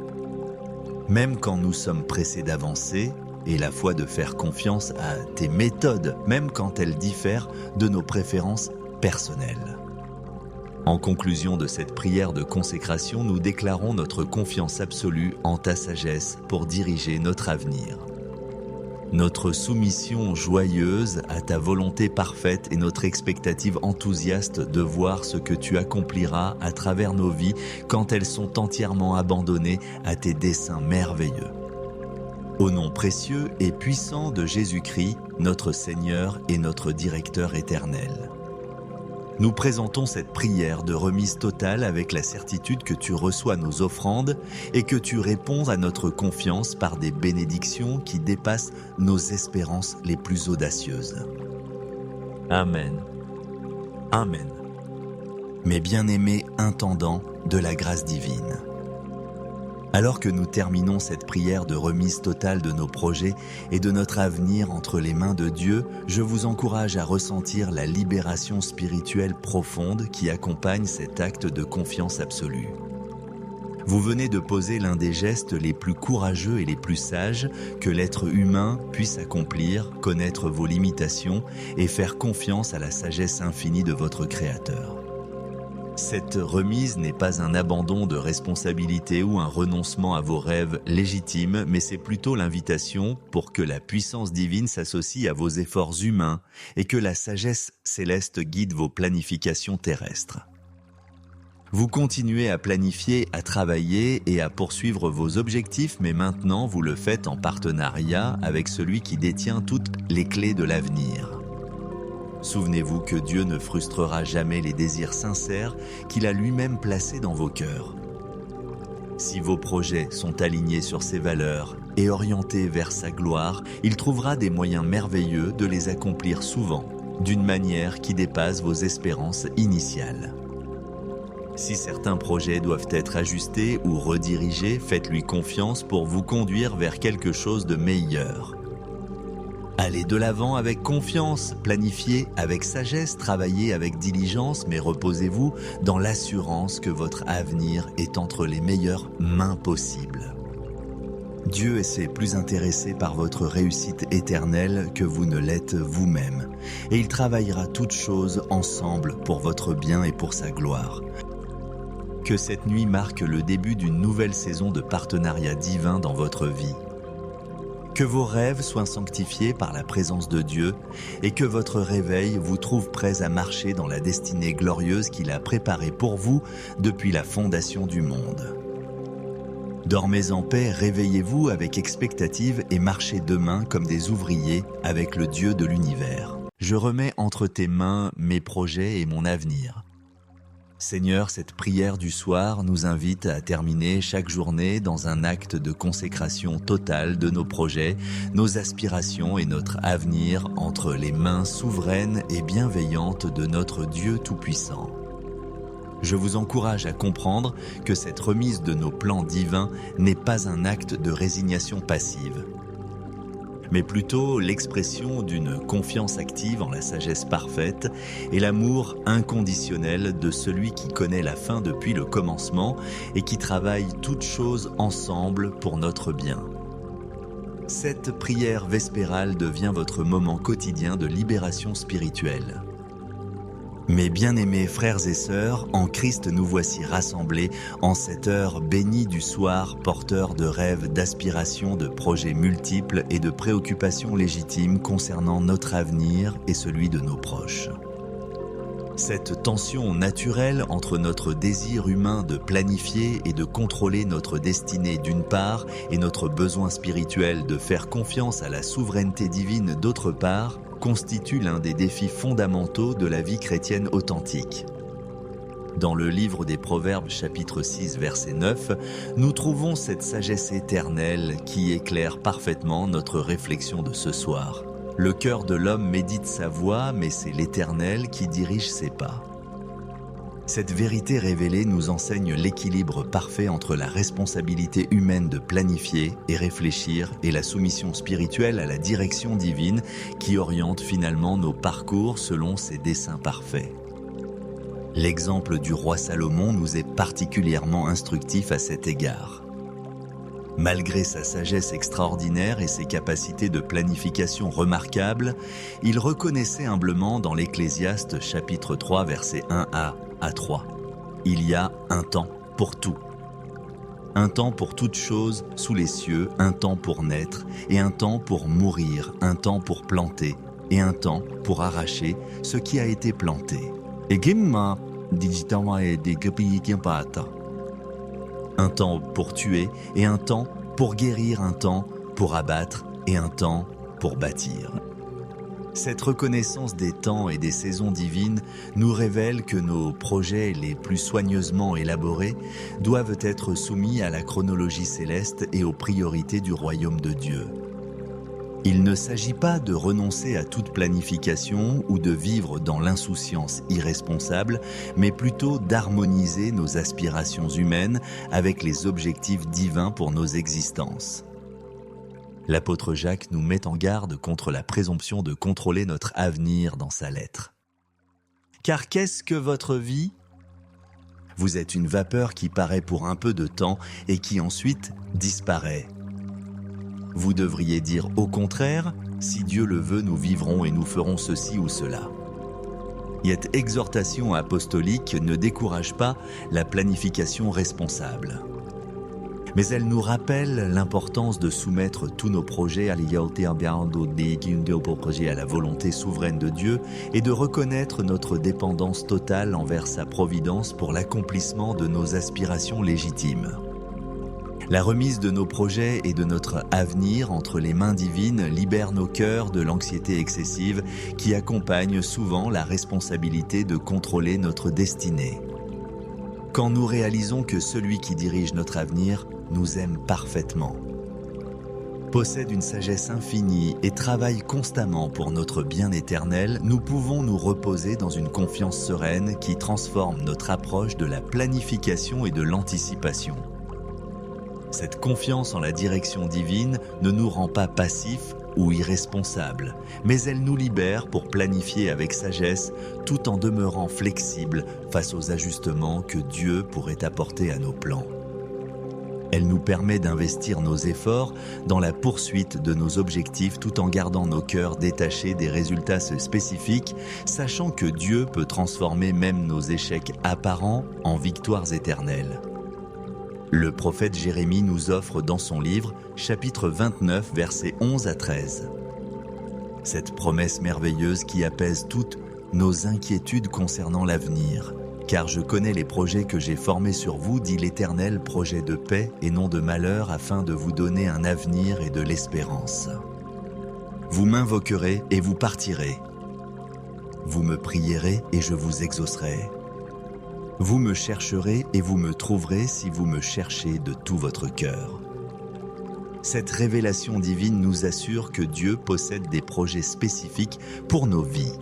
Même quand nous sommes pressés d'avancer, et la foi de faire confiance à tes méthodes, même quand elles diffèrent de nos préférences personnelles. En conclusion de cette prière de consécration, nous déclarons notre confiance absolue en ta sagesse pour diriger notre avenir. Notre soumission joyeuse à ta volonté parfaite et notre expectative enthousiaste de voir ce que tu accompliras à travers nos vies quand elles sont entièrement abandonnées à tes desseins merveilleux. Au nom précieux et puissant de Jésus-Christ, notre Seigneur et notre Directeur éternel. Nous présentons cette prière de remise totale avec la certitude que tu reçois nos offrandes et que tu réponds à notre confiance par des bénédictions qui dépassent nos espérances les plus audacieuses. Amen. Amen. Mes bien-aimés intendants de la grâce divine. Alors que nous terminons cette prière de remise totale de nos projets et de notre avenir entre les mains de Dieu, je vous encourage à ressentir la libération spirituelle profonde qui accompagne cet acte de confiance absolue. Vous venez de poser l'un des gestes les plus courageux et les plus sages que l'être humain puisse accomplir, connaître vos limitations et faire confiance à la sagesse infinie de votre Créateur. Cette remise n'est pas un abandon de responsabilité ou un renoncement à vos rêves légitimes, mais c'est plutôt l'invitation pour que la puissance divine s'associe à vos efforts humains et que la sagesse céleste guide vos planifications terrestres. Vous continuez à planifier, à travailler et à poursuivre vos objectifs, mais maintenant vous le faites en partenariat avec celui qui détient toutes les clés de l'avenir. Souvenez-vous que Dieu ne frustrera jamais les désirs sincères qu'il a lui-même placés dans vos cœurs. Si vos projets sont alignés sur ses valeurs et orientés vers sa gloire, il trouvera des moyens merveilleux de les accomplir souvent, d'une manière qui dépasse vos espérances initiales. Si certains projets doivent être ajustés ou redirigés, faites-lui confiance pour vous conduire vers quelque chose de meilleur. Allez de l'avant avec confiance, planifiez avec sagesse, travaillez avec diligence, mais reposez-vous dans l'assurance que votre avenir est entre les meilleures mains possibles. Dieu est plus intéressé par votre réussite éternelle que vous ne l'êtes vous-même, et il travaillera toutes choses ensemble pour votre bien et pour sa gloire. Que cette nuit marque le début d'une nouvelle saison de partenariat divin dans votre vie. Que vos rêves soient sanctifiés par la présence de Dieu et que votre réveil vous trouve prêts à marcher dans la destinée glorieuse qu'il a préparée pour vous depuis la fondation du monde. Dormez en paix, réveillez-vous avec expectative et marchez demain comme des ouvriers avec le Dieu de l'univers. Je remets entre tes mains mes projets et mon avenir. Seigneur, cette prière du soir nous invite à terminer chaque journée dans un acte de consécration totale de nos projets, nos aspirations et notre avenir entre les mains souveraines et bienveillantes de notre Dieu Tout-Puissant. Je vous encourage à comprendre que cette remise de nos plans divins n'est pas un acte de résignation passive. mais plutôt l'expression d'une confiance active en la sagesse parfaite et l'amour inconditionnel de celui qui connaît la fin depuis le commencement et qui travaille toutes choses ensemble pour notre bien. Cette prière vespérale devient votre moment quotidien de libération spirituelle. Mes bien-aimés frères et sœurs, en Christ nous voici rassemblés en cette heure bénie du soir, porteurs de rêves, d'aspirations, de projets multiples et de préoccupations légitimes concernant notre avenir et celui de nos proches. Cette tension naturelle entre notre désir humain de planifier et de contrôler notre destinée d'une part et notre besoin spirituel de faire confiance à la souveraineté divine d'autre part constitue l'un des défis fondamentaux de la vie chrétienne authentique. Dans le livre des Proverbes chapitre 6 verset 9, nous trouvons cette sagesse éternelle qui éclaire parfaitement notre réflexion de ce soir. Le cœur de l'homme médite sa voie, mais c'est l'Éternel qui dirige ses pas. Cette vérité révélée nous enseigne l'équilibre parfait entre la responsabilité humaine de planifier et réfléchir et la soumission spirituelle à la direction divine qui oriente finalement nos parcours selon ses desseins parfaits. L'exemple du roi Salomon nous est particulièrement instructif à cet égard. Malgré sa sagesse extraordinaire et ses capacités de planification remarquables, il reconnaissait humblement dans l'Ecclésiaste chapitre 3 versets 1a à 3. Il y a un temps pour tout. Un temps pour toutes choses sous les cieux, un temps pour naître, et un temps pour mourir, un temps pour planter, et un temps pour arracher ce qui a été planté. Un temps pour tuer et un temps pour guérir, un temps pour abattre et un temps pour bâtir. Cette reconnaissance des temps et des saisons divines nous révèle que nos projets les plus soigneusement élaborés doivent être soumis à la chronologie céleste et aux priorités du royaume de Dieu. Il ne s'agit pas de renoncer à toute planification ou de vivre dans l'insouciance irresponsable, mais plutôt d'harmoniser nos aspirations humaines avec les objectifs divins pour nos existences. L'apôtre Jacques nous met en garde contre la présomption de contrôler notre avenir dans sa lettre. Car qu'est-ce que votre vie ? Vous êtes une vapeur qui paraît pour un peu de temps et qui ensuite disparaît. Vous devriez dire au contraire, si Dieu le veut, nous vivrons et nous ferons ceci ou cela. Cette exhortation apostolique ne décourage pas la planification responsable. Mais elle nous rappelle l'importance de soumettre tous nos projets à la volonté souveraine de Dieu et de reconnaître notre dépendance totale envers sa providence pour l'accomplissement de nos aspirations légitimes. La remise de nos projets et de notre avenir entre les mains divines libère nos cœurs de l'anxiété excessive qui accompagne souvent la responsabilité de contrôler notre destinée. Quand nous réalisons que celui qui dirige notre avenir nous aime parfaitement, possède une sagesse infinie et travaille constamment pour notre bien éternel, nous pouvons nous reposer dans une confiance sereine qui transforme notre approche de la planification et de l'anticipation. Cette confiance en la direction divine ne nous rend pas passifs ou irresponsables, mais elle nous libère pour planifier avec sagesse tout en demeurant flexibles face aux ajustements que Dieu pourrait apporter à nos plans. Elle nous permet d'investir nos efforts dans la poursuite de nos objectifs tout en gardant nos cœurs détachés des résultats spécifiques, sachant que Dieu peut transformer même nos échecs apparents en victoires éternelles. Le prophète Jérémie nous offre dans son livre, chapitre 29, versets 11 à 13. Cette promesse merveilleuse qui apaise toutes nos inquiétudes concernant l'avenir. Car je connais les projets que j'ai formés sur vous, dit l'Éternel, projets de paix et non de malheur, afin de vous donner un avenir et de l'espérance. Vous m'invoquerez et vous partirez. Vous me prierez et je vous exaucerai. Vous me chercherez et vous me trouverez si vous me cherchez de tout votre cœur. Cette révélation divine nous assure que Dieu possède des projets spécifiques pour nos vies.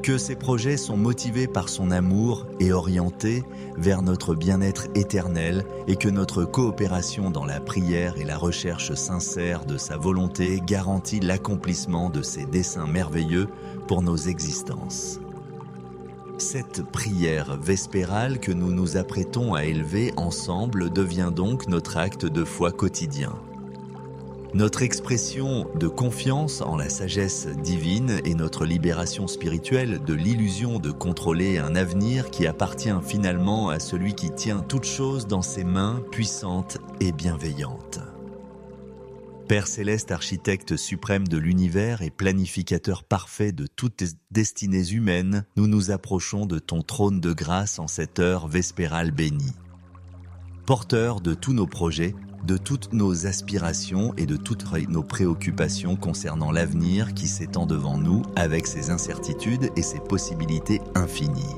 que ces projets sont motivés par son amour et orientés vers notre bien-être éternel et que notre coopération dans la prière et la recherche sincère de sa volonté garantit l'accomplissement de ses desseins merveilleux pour nos existences. Cette prière vespérale que nous nous apprêtons à élever ensemble devient donc notre acte de foi quotidien. Notre expression de confiance en la sagesse divine et notre libération spirituelle de l'illusion de contrôler un avenir qui appartient finalement à celui qui tient toutes choses dans ses mains puissantes et bienveillantes. Père céleste, architecte suprême de l'univers et planificateur parfait de toutes destinées humaines, nous nous approchons de ton trône de grâce en cette heure vespérale bénie. Porteur de tous nos projets, de toutes nos aspirations et de toutes nos préoccupations concernant l'avenir qui s'étend devant nous avec ses incertitudes et ses possibilités infinies.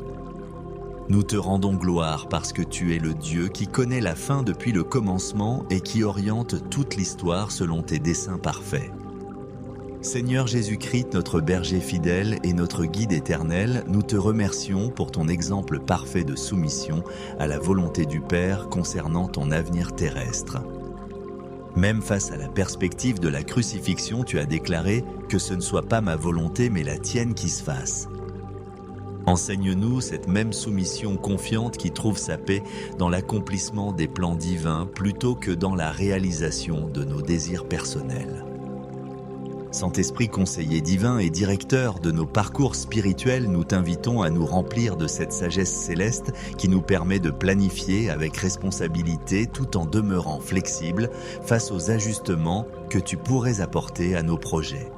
Nous te rendons gloire parce que tu es le Dieu qui connaît la fin depuis le commencement et qui oriente toute l'histoire selon tes desseins parfaits. Seigneur Jésus-Christ, notre berger fidèle et notre guide éternel, nous te remercions pour ton exemple parfait de soumission à la volonté du Père concernant ton avenir terrestre. Même face à la perspective de la crucifixion, tu as déclaré que ce ne soit pas ma volonté mais la tienne qui se fasse. Enseigne-nous cette même soumission confiante qui trouve sa paix dans l'accomplissement des plans divins plutôt que dans la réalisation de nos désirs personnels. Saint-Esprit conseiller divin et directeur de nos parcours spirituels, nous t'invitons à nous remplir de cette sagesse céleste qui nous permet de planifier avec responsabilité tout en demeurant flexible face aux ajustements que tu pourrais apporter à nos projets.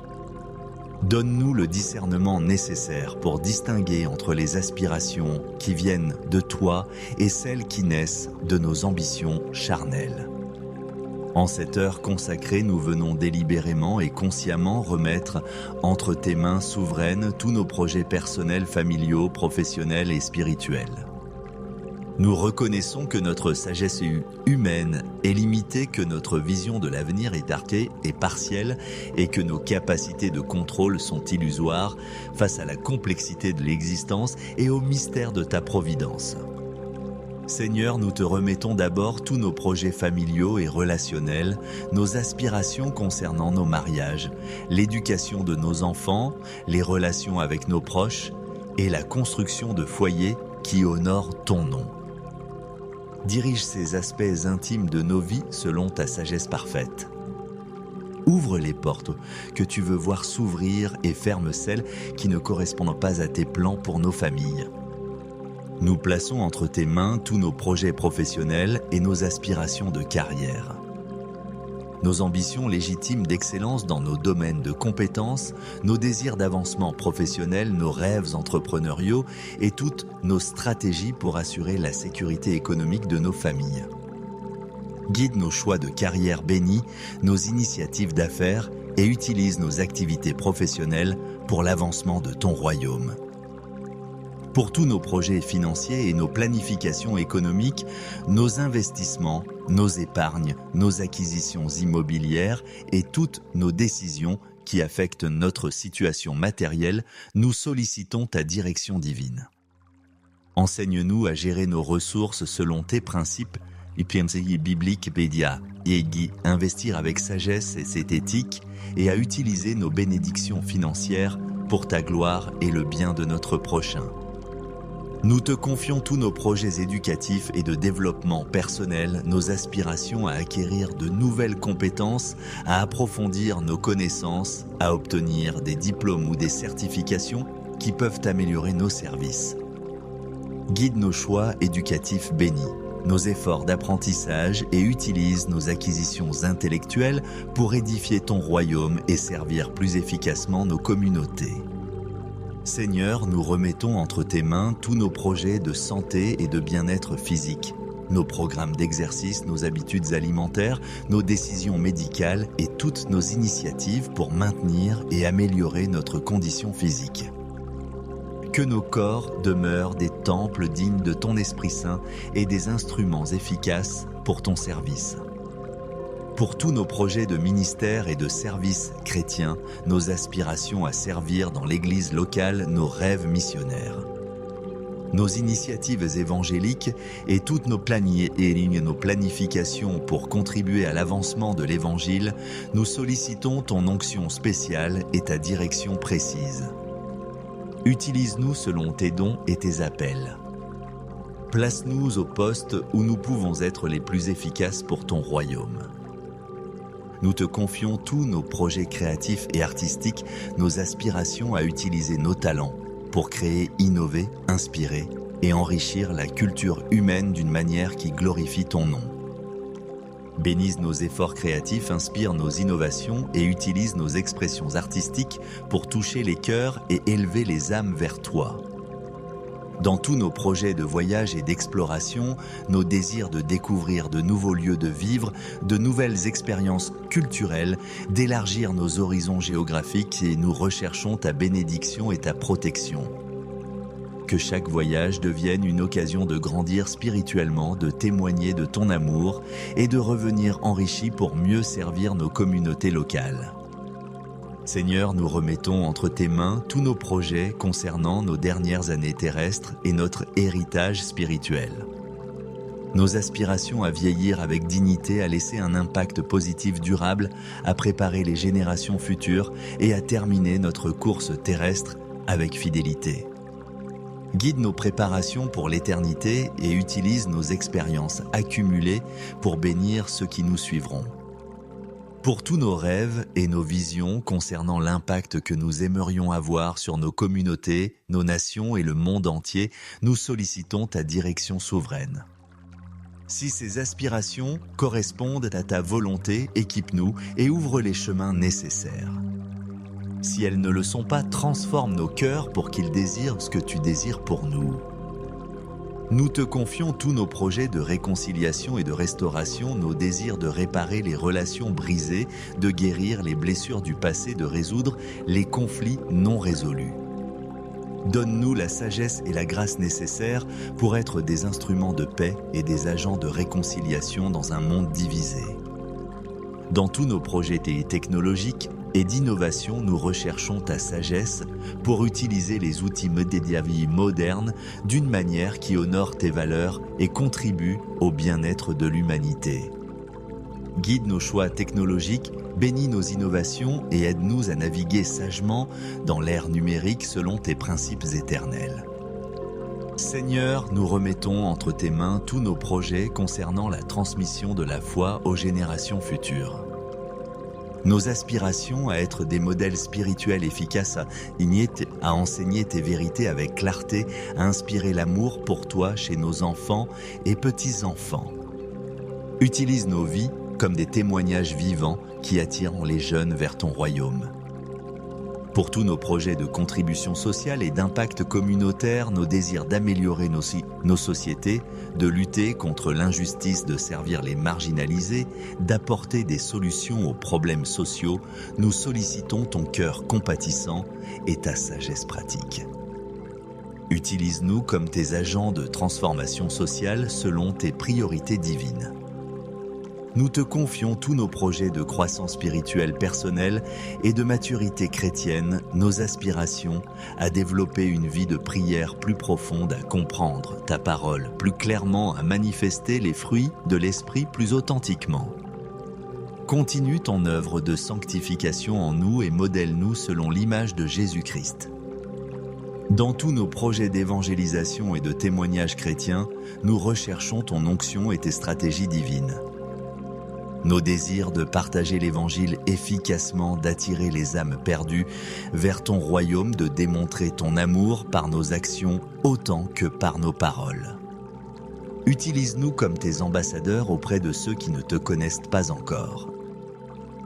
Donne-nous le discernement nécessaire pour distinguer entre les aspirations qui viennent de toi et celles qui naissent de nos ambitions charnelles. En cette heure consacrée, nous venons délibérément et consciemment remettre entre tes mains souveraines tous nos projets personnels, familiaux, professionnels et spirituels. Nous reconnaissons que notre sagesse humaine est limitée, que notre vision de l'avenir est arquée et partielle et que nos capacités de contrôle sont illusoires face à la complexité de l'existence et au mystère de ta providence. Seigneur, nous te remettons d'abord tous nos projets familiaux et relationnels, nos aspirations concernant nos mariages, l'éducation de nos enfants, les relations avec nos proches et la construction de foyers qui honorent ton nom. Dirige ces aspects intimes de nos vies selon ta sagesse parfaite. Ouvre les portes que tu veux voir s'ouvrir et ferme celles qui ne correspondent pas à tes plans pour nos familles. Nous plaçons entre tes mains tous nos projets professionnels et nos aspirations de carrière. Nos ambitions légitimes d'excellence dans nos domaines de compétences, nos désirs d'avancement professionnel, nos rêves entrepreneuriaux et toutes nos stratégies pour assurer la sécurité économique de nos familles. Guide nos choix de carrière bénis, nos initiatives d'affaires et utilise nos activités professionnelles pour l'avancement de ton royaume. Pour tous nos projets financiers et nos planifications économiques, nos investissements, nos épargnes, nos acquisitions immobilières et toutes nos décisions qui affectent notre situation matérielle, nous sollicitons ta direction divine. Enseigne-nous à gérer nos ressources selon tes principes, bibliques, investir avec sagesse et cette éthique, et à utiliser nos bénédictions financières pour ta gloire et le bien de notre prochain. Nous te confions tous nos projets éducatifs et de développement personnel, nos aspirations à acquérir de nouvelles compétences, à approfondir nos connaissances, à obtenir des diplômes ou des certifications qui peuvent améliorer nos services. Guide nos choix éducatifs bénis, nos efforts d'apprentissage et utilise nos acquisitions intellectuelles pour édifier ton royaume et servir plus efficacement nos communautés. Seigneur, nous remettons entre tes mains tous nos projets de santé et de bien-être physique, nos programmes d'exercice, nos habitudes alimentaires, nos décisions médicales et toutes nos initiatives pour maintenir et améliorer notre condition physique. Que nos corps demeurent des temples dignes de ton Esprit Saint et des instruments efficaces pour ton service. pour tous nos projets de ministère et de service chrétien, nos aspirations à servir dans l'Église locale, nos rêves missionnaires. Nos initiatives évangéliques et toutes nos nos planifications pour contribuer à l'avancement de l'Évangile, nous sollicitons ton onction spéciale et ta direction précise. Utilise-nous selon tes dons et tes appels. Place-nous au poste où nous pouvons être les plus efficaces pour ton royaume. Nous te confions tous nos projets créatifs et artistiques, nos aspirations à utiliser nos talents pour créer, innover, inspirer et enrichir la culture humaine d'une manière qui glorifie ton nom. Bénisse nos efforts créatifs, inspire nos innovations et utilise nos expressions artistiques pour toucher les cœurs et élever les âmes vers toi. Dans tous nos projets de voyage et d'exploration, nos désirs de découvrir de nouveaux lieux de vivre, de nouvelles expériences culturelles, d'élargir nos horizons géographiques et nous recherchons ta bénédiction et ta protection. Que chaque voyage devienne une occasion de grandir spirituellement, de témoigner de ton amour et de revenir enrichis pour mieux servir nos communautés locales. Seigneur, nous remettons entre tes mains tous nos projets concernant nos dernières années terrestres et notre héritage spirituel. Nos aspirations à vieillir avec dignité, à laisser un impact positif durable, à préparer les générations futures et à terminer notre course terrestre avec fidélité. Guide nos préparations pour l'éternité et utilise nos expériences accumulées pour bénir ceux qui nous suivront. Pour tous nos rêves et nos visions concernant l'impact que nous aimerions avoir sur nos communautés, nos nations et le monde entier, nous sollicitons ta direction souveraine. Si ces aspirations correspondent à ta volonté, équipe-nous et ouvre les chemins nécessaires. Si elles ne le sont pas, transforme nos cœurs pour qu'ils désirent ce que tu désires pour nous. Nous te confions tous nos projets de réconciliation et de restauration, nos désirs de réparer les relations brisées, de guérir les blessures du passé, de résoudre les conflits non résolus. Donne-nous la sagesse et la grâce nécessaires pour être des instruments de paix et des agents de réconciliation dans un monde divisé. Dans tous nos projets technologiques et d'innovation, nous recherchons ta sagesse pour utiliser les outils médias modernes d'une manière qui honore tes valeurs et contribue au bien-être de l'humanité. Guide nos choix technologiques, bénis nos innovations et aide-nous à naviguer sagement dans l'ère numérique selon tes principes éternels. Seigneur, nous remettons entre tes mains tous nos projets concernant la transmission de la foi aux générations futures. Nos aspirations à être des modèles spirituels efficaces à enseigner tes vérités avec clarté, à inspirer l'amour pour toi chez nos enfants et petits-enfants. Utilise nos vies comme des témoignages vivants qui attirent les jeunes vers ton royaume. Pour tous nos projets de contribution sociale et d'impact communautaire, nos désirs d'améliorer nos sociétés, de lutter contre l'injustice, de servir les marginalisés, d'apporter des solutions aux problèmes sociaux, nous sollicitons ton cœur compatissant et ta sagesse pratique. Utilise-nous comme tes agents de transformation sociale selon tes priorités divines. Nous te confions tous nos projets de croissance spirituelle personnelle et de maturité chrétienne, nos aspirations à développer une vie de prière plus profonde, à comprendre ta parole plus clairement, à manifester les fruits de l'Esprit plus authentiquement. Continue ton œuvre de sanctification en nous et modèle-nous selon l'image de Jésus-Christ. Dans tous nos projets d'évangélisation et de témoignage chrétien, nous recherchons ton onction et tes stratégies divines. Nos désirs de partager l'Évangile efficacement, d'attirer les âmes perdues vers ton royaume, de démontrer ton amour par nos actions autant que par nos paroles. Utilise-nous comme tes ambassadeurs auprès de ceux qui ne te connaissent pas encore.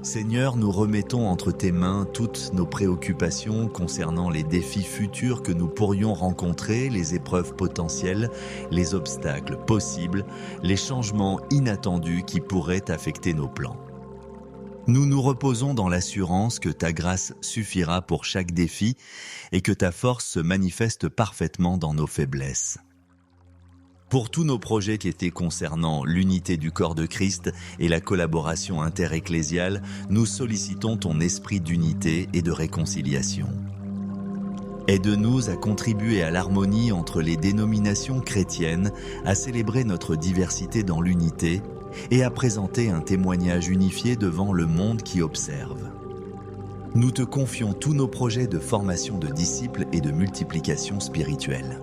Seigneur, nous remettons entre tes mains toutes nos préoccupations concernant les défis futurs que nous pourrions rencontrer, les épreuves potentielles, les obstacles possibles, les changements inattendus qui pourraient affecter nos plans. Nous nous reposons dans l'assurance que ta grâce suffira pour chaque défi et que ta force se manifeste parfaitement dans nos faiblesses. Pour tous nos projets qui étaient concernant l'unité du corps de Christ et la collaboration interecclésiale, nous sollicitons ton esprit d'unité et de réconciliation. Aide-nous à contribuer à l'harmonie entre les dénominations chrétiennes, à célébrer notre diversité dans l'unité et à présenter un témoignage unifié devant le monde qui observe. Nous te confions tous nos projets de formation de disciples et de multiplication spirituelle.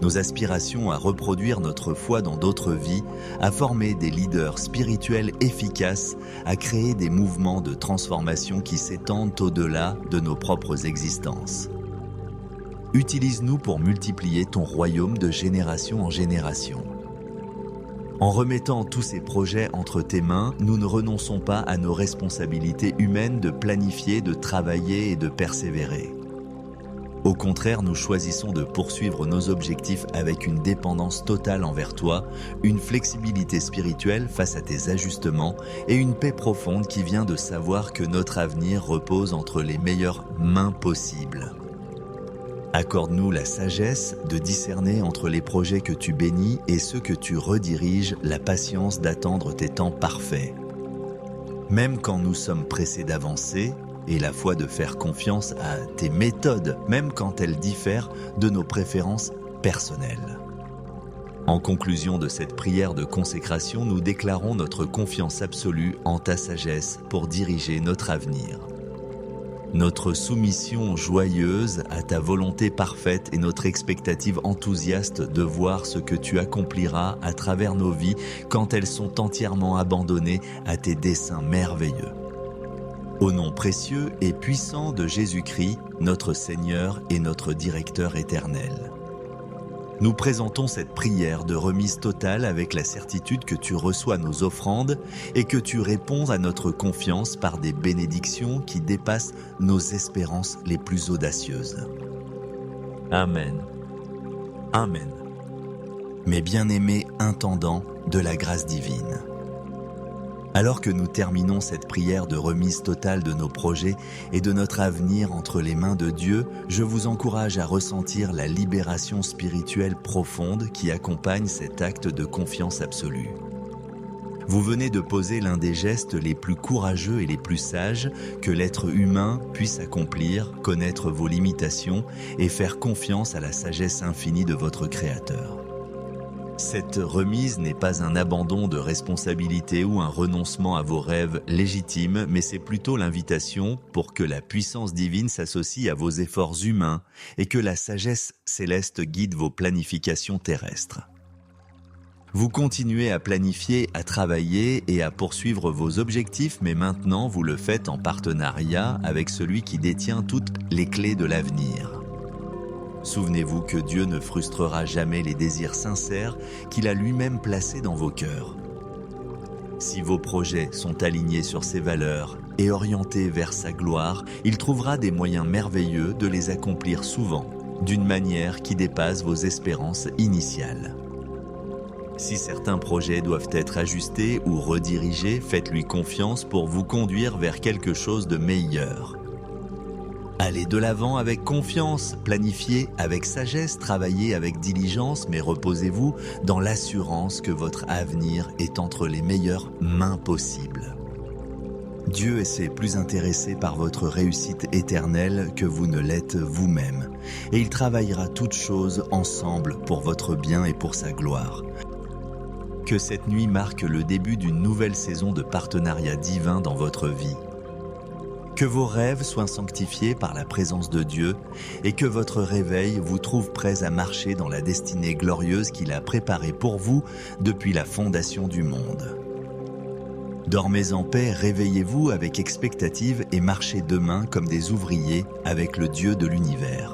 Nos aspirations à reproduire notre foi dans d'autres vies, à former des leaders spirituels efficaces, à créer des mouvements de transformation qui s'étendent au-delà de nos propres existences. Utilise-nous pour multiplier ton royaume de génération en génération. En remettant tous ces projets entre tes mains, nous ne renonçons pas à nos responsabilités humaines de planifier, de travailler et de persévérer. Au contraire, nous choisissons de poursuivre nos objectifs avec une dépendance totale envers toi, une flexibilité spirituelle face à tes ajustements et une paix profonde qui vient de savoir que notre avenir repose entre les meilleures mains possibles. Accorde-nous la sagesse de discerner entre les projets que tu bénis et ceux que tu rediriges, la patience d'attendre tes temps parfaits. Même quand nous sommes pressés d'avancer, et la foi de faire confiance à tes méthodes, même quand elles diffèrent de nos préférences personnelles. En conclusion de cette prière de consécration, nous déclarons notre confiance absolue en ta sagesse pour diriger notre avenir. Notre soumission joyeuse à ta volonté parfaite et notre expectative enthousiaste de voir ce que tu accompliras à travers nos vies quand elles sont entièrement abandonnées à tes desseins merveilleux. Au nom précieux et puissant de Jésus-Christ, notre Seigneur et notre Directeur éternel. Nous présentons cette prière de remise totale avec la certitude que tu reçois nos offrandes et que tu réponds à notre confiance par des bénédictions qui dépassent nos espérances les plus audacieuses. Amen. Amen. Mes bien-aimés intendants de la grâce divine. Alors que nous terminons cette prière de remise totale de nos projets et de notre avenir entre les mains de Dieu, je vous encourage à ressentir la libération spirituelle profonde qui accompagne cet acte de confiance absolue. Vous venez de poser l'un des gestes les plus courageux et les plus sages que l'être humain puisse accomplir, connaître vos limitations et faire confiance à la sagesse infinie de votre Créateur. Cette remise n'est pas un abandon de responsabilité ou un renoncement à vos rêves légitimes, mais c'est plutôt l'invitation pour que la puissance divine s'associe à vos efforts humains et que la sagesse céleste guide vos planifications terrestres. Vous continuez à planifier, à travailler et à poursuivre vos objectifs, mais maintenant vous le faites en partenariat avec celui qui détient toutes les clés de l'avenir. Souvenez-vous que Dieu ne frustrera jamais les désirs sincères qu'il a lui-même placés dans vos cœurs. Si vos projets sont alignés sur ses valeurs et orientés vers sa gloire, il trouvera des moyens merveilleux de les accomplir souvent, d'une manière qui dépasse vos espérances initiales. Si certains projets doivent être ajustés ou redirigés, faites-lui confiance pour vous conduire vers quelque chose de meilleur. Allez de l'avant avec confiance, planifiez avec sagesse, travaillez avec diligence, mais reposez-vous dans l'assurance que votre avenir est entre les meilleures mains possibles. Dieu est plus intéressé par votre réussite éternelle que vous ne l'êtes vous-même, et il travaillera toutes choses ensemble pour votre bien et pour sa gloire. Que cette nuit marque le début d'une nouvelle saison de partenariat divin dans votre vie. Que vos rêves soient sanctifiés par la présence de Dieu et que votre réveil vous trouve prêts à marcher dans la destinée glorieuse qu'il a préparée pour vous depuis la fondation du monde. Dormez en paix, réveillez-vous avec expectative et marchez demain comme des ouvriers avec le Dieu de l'univers.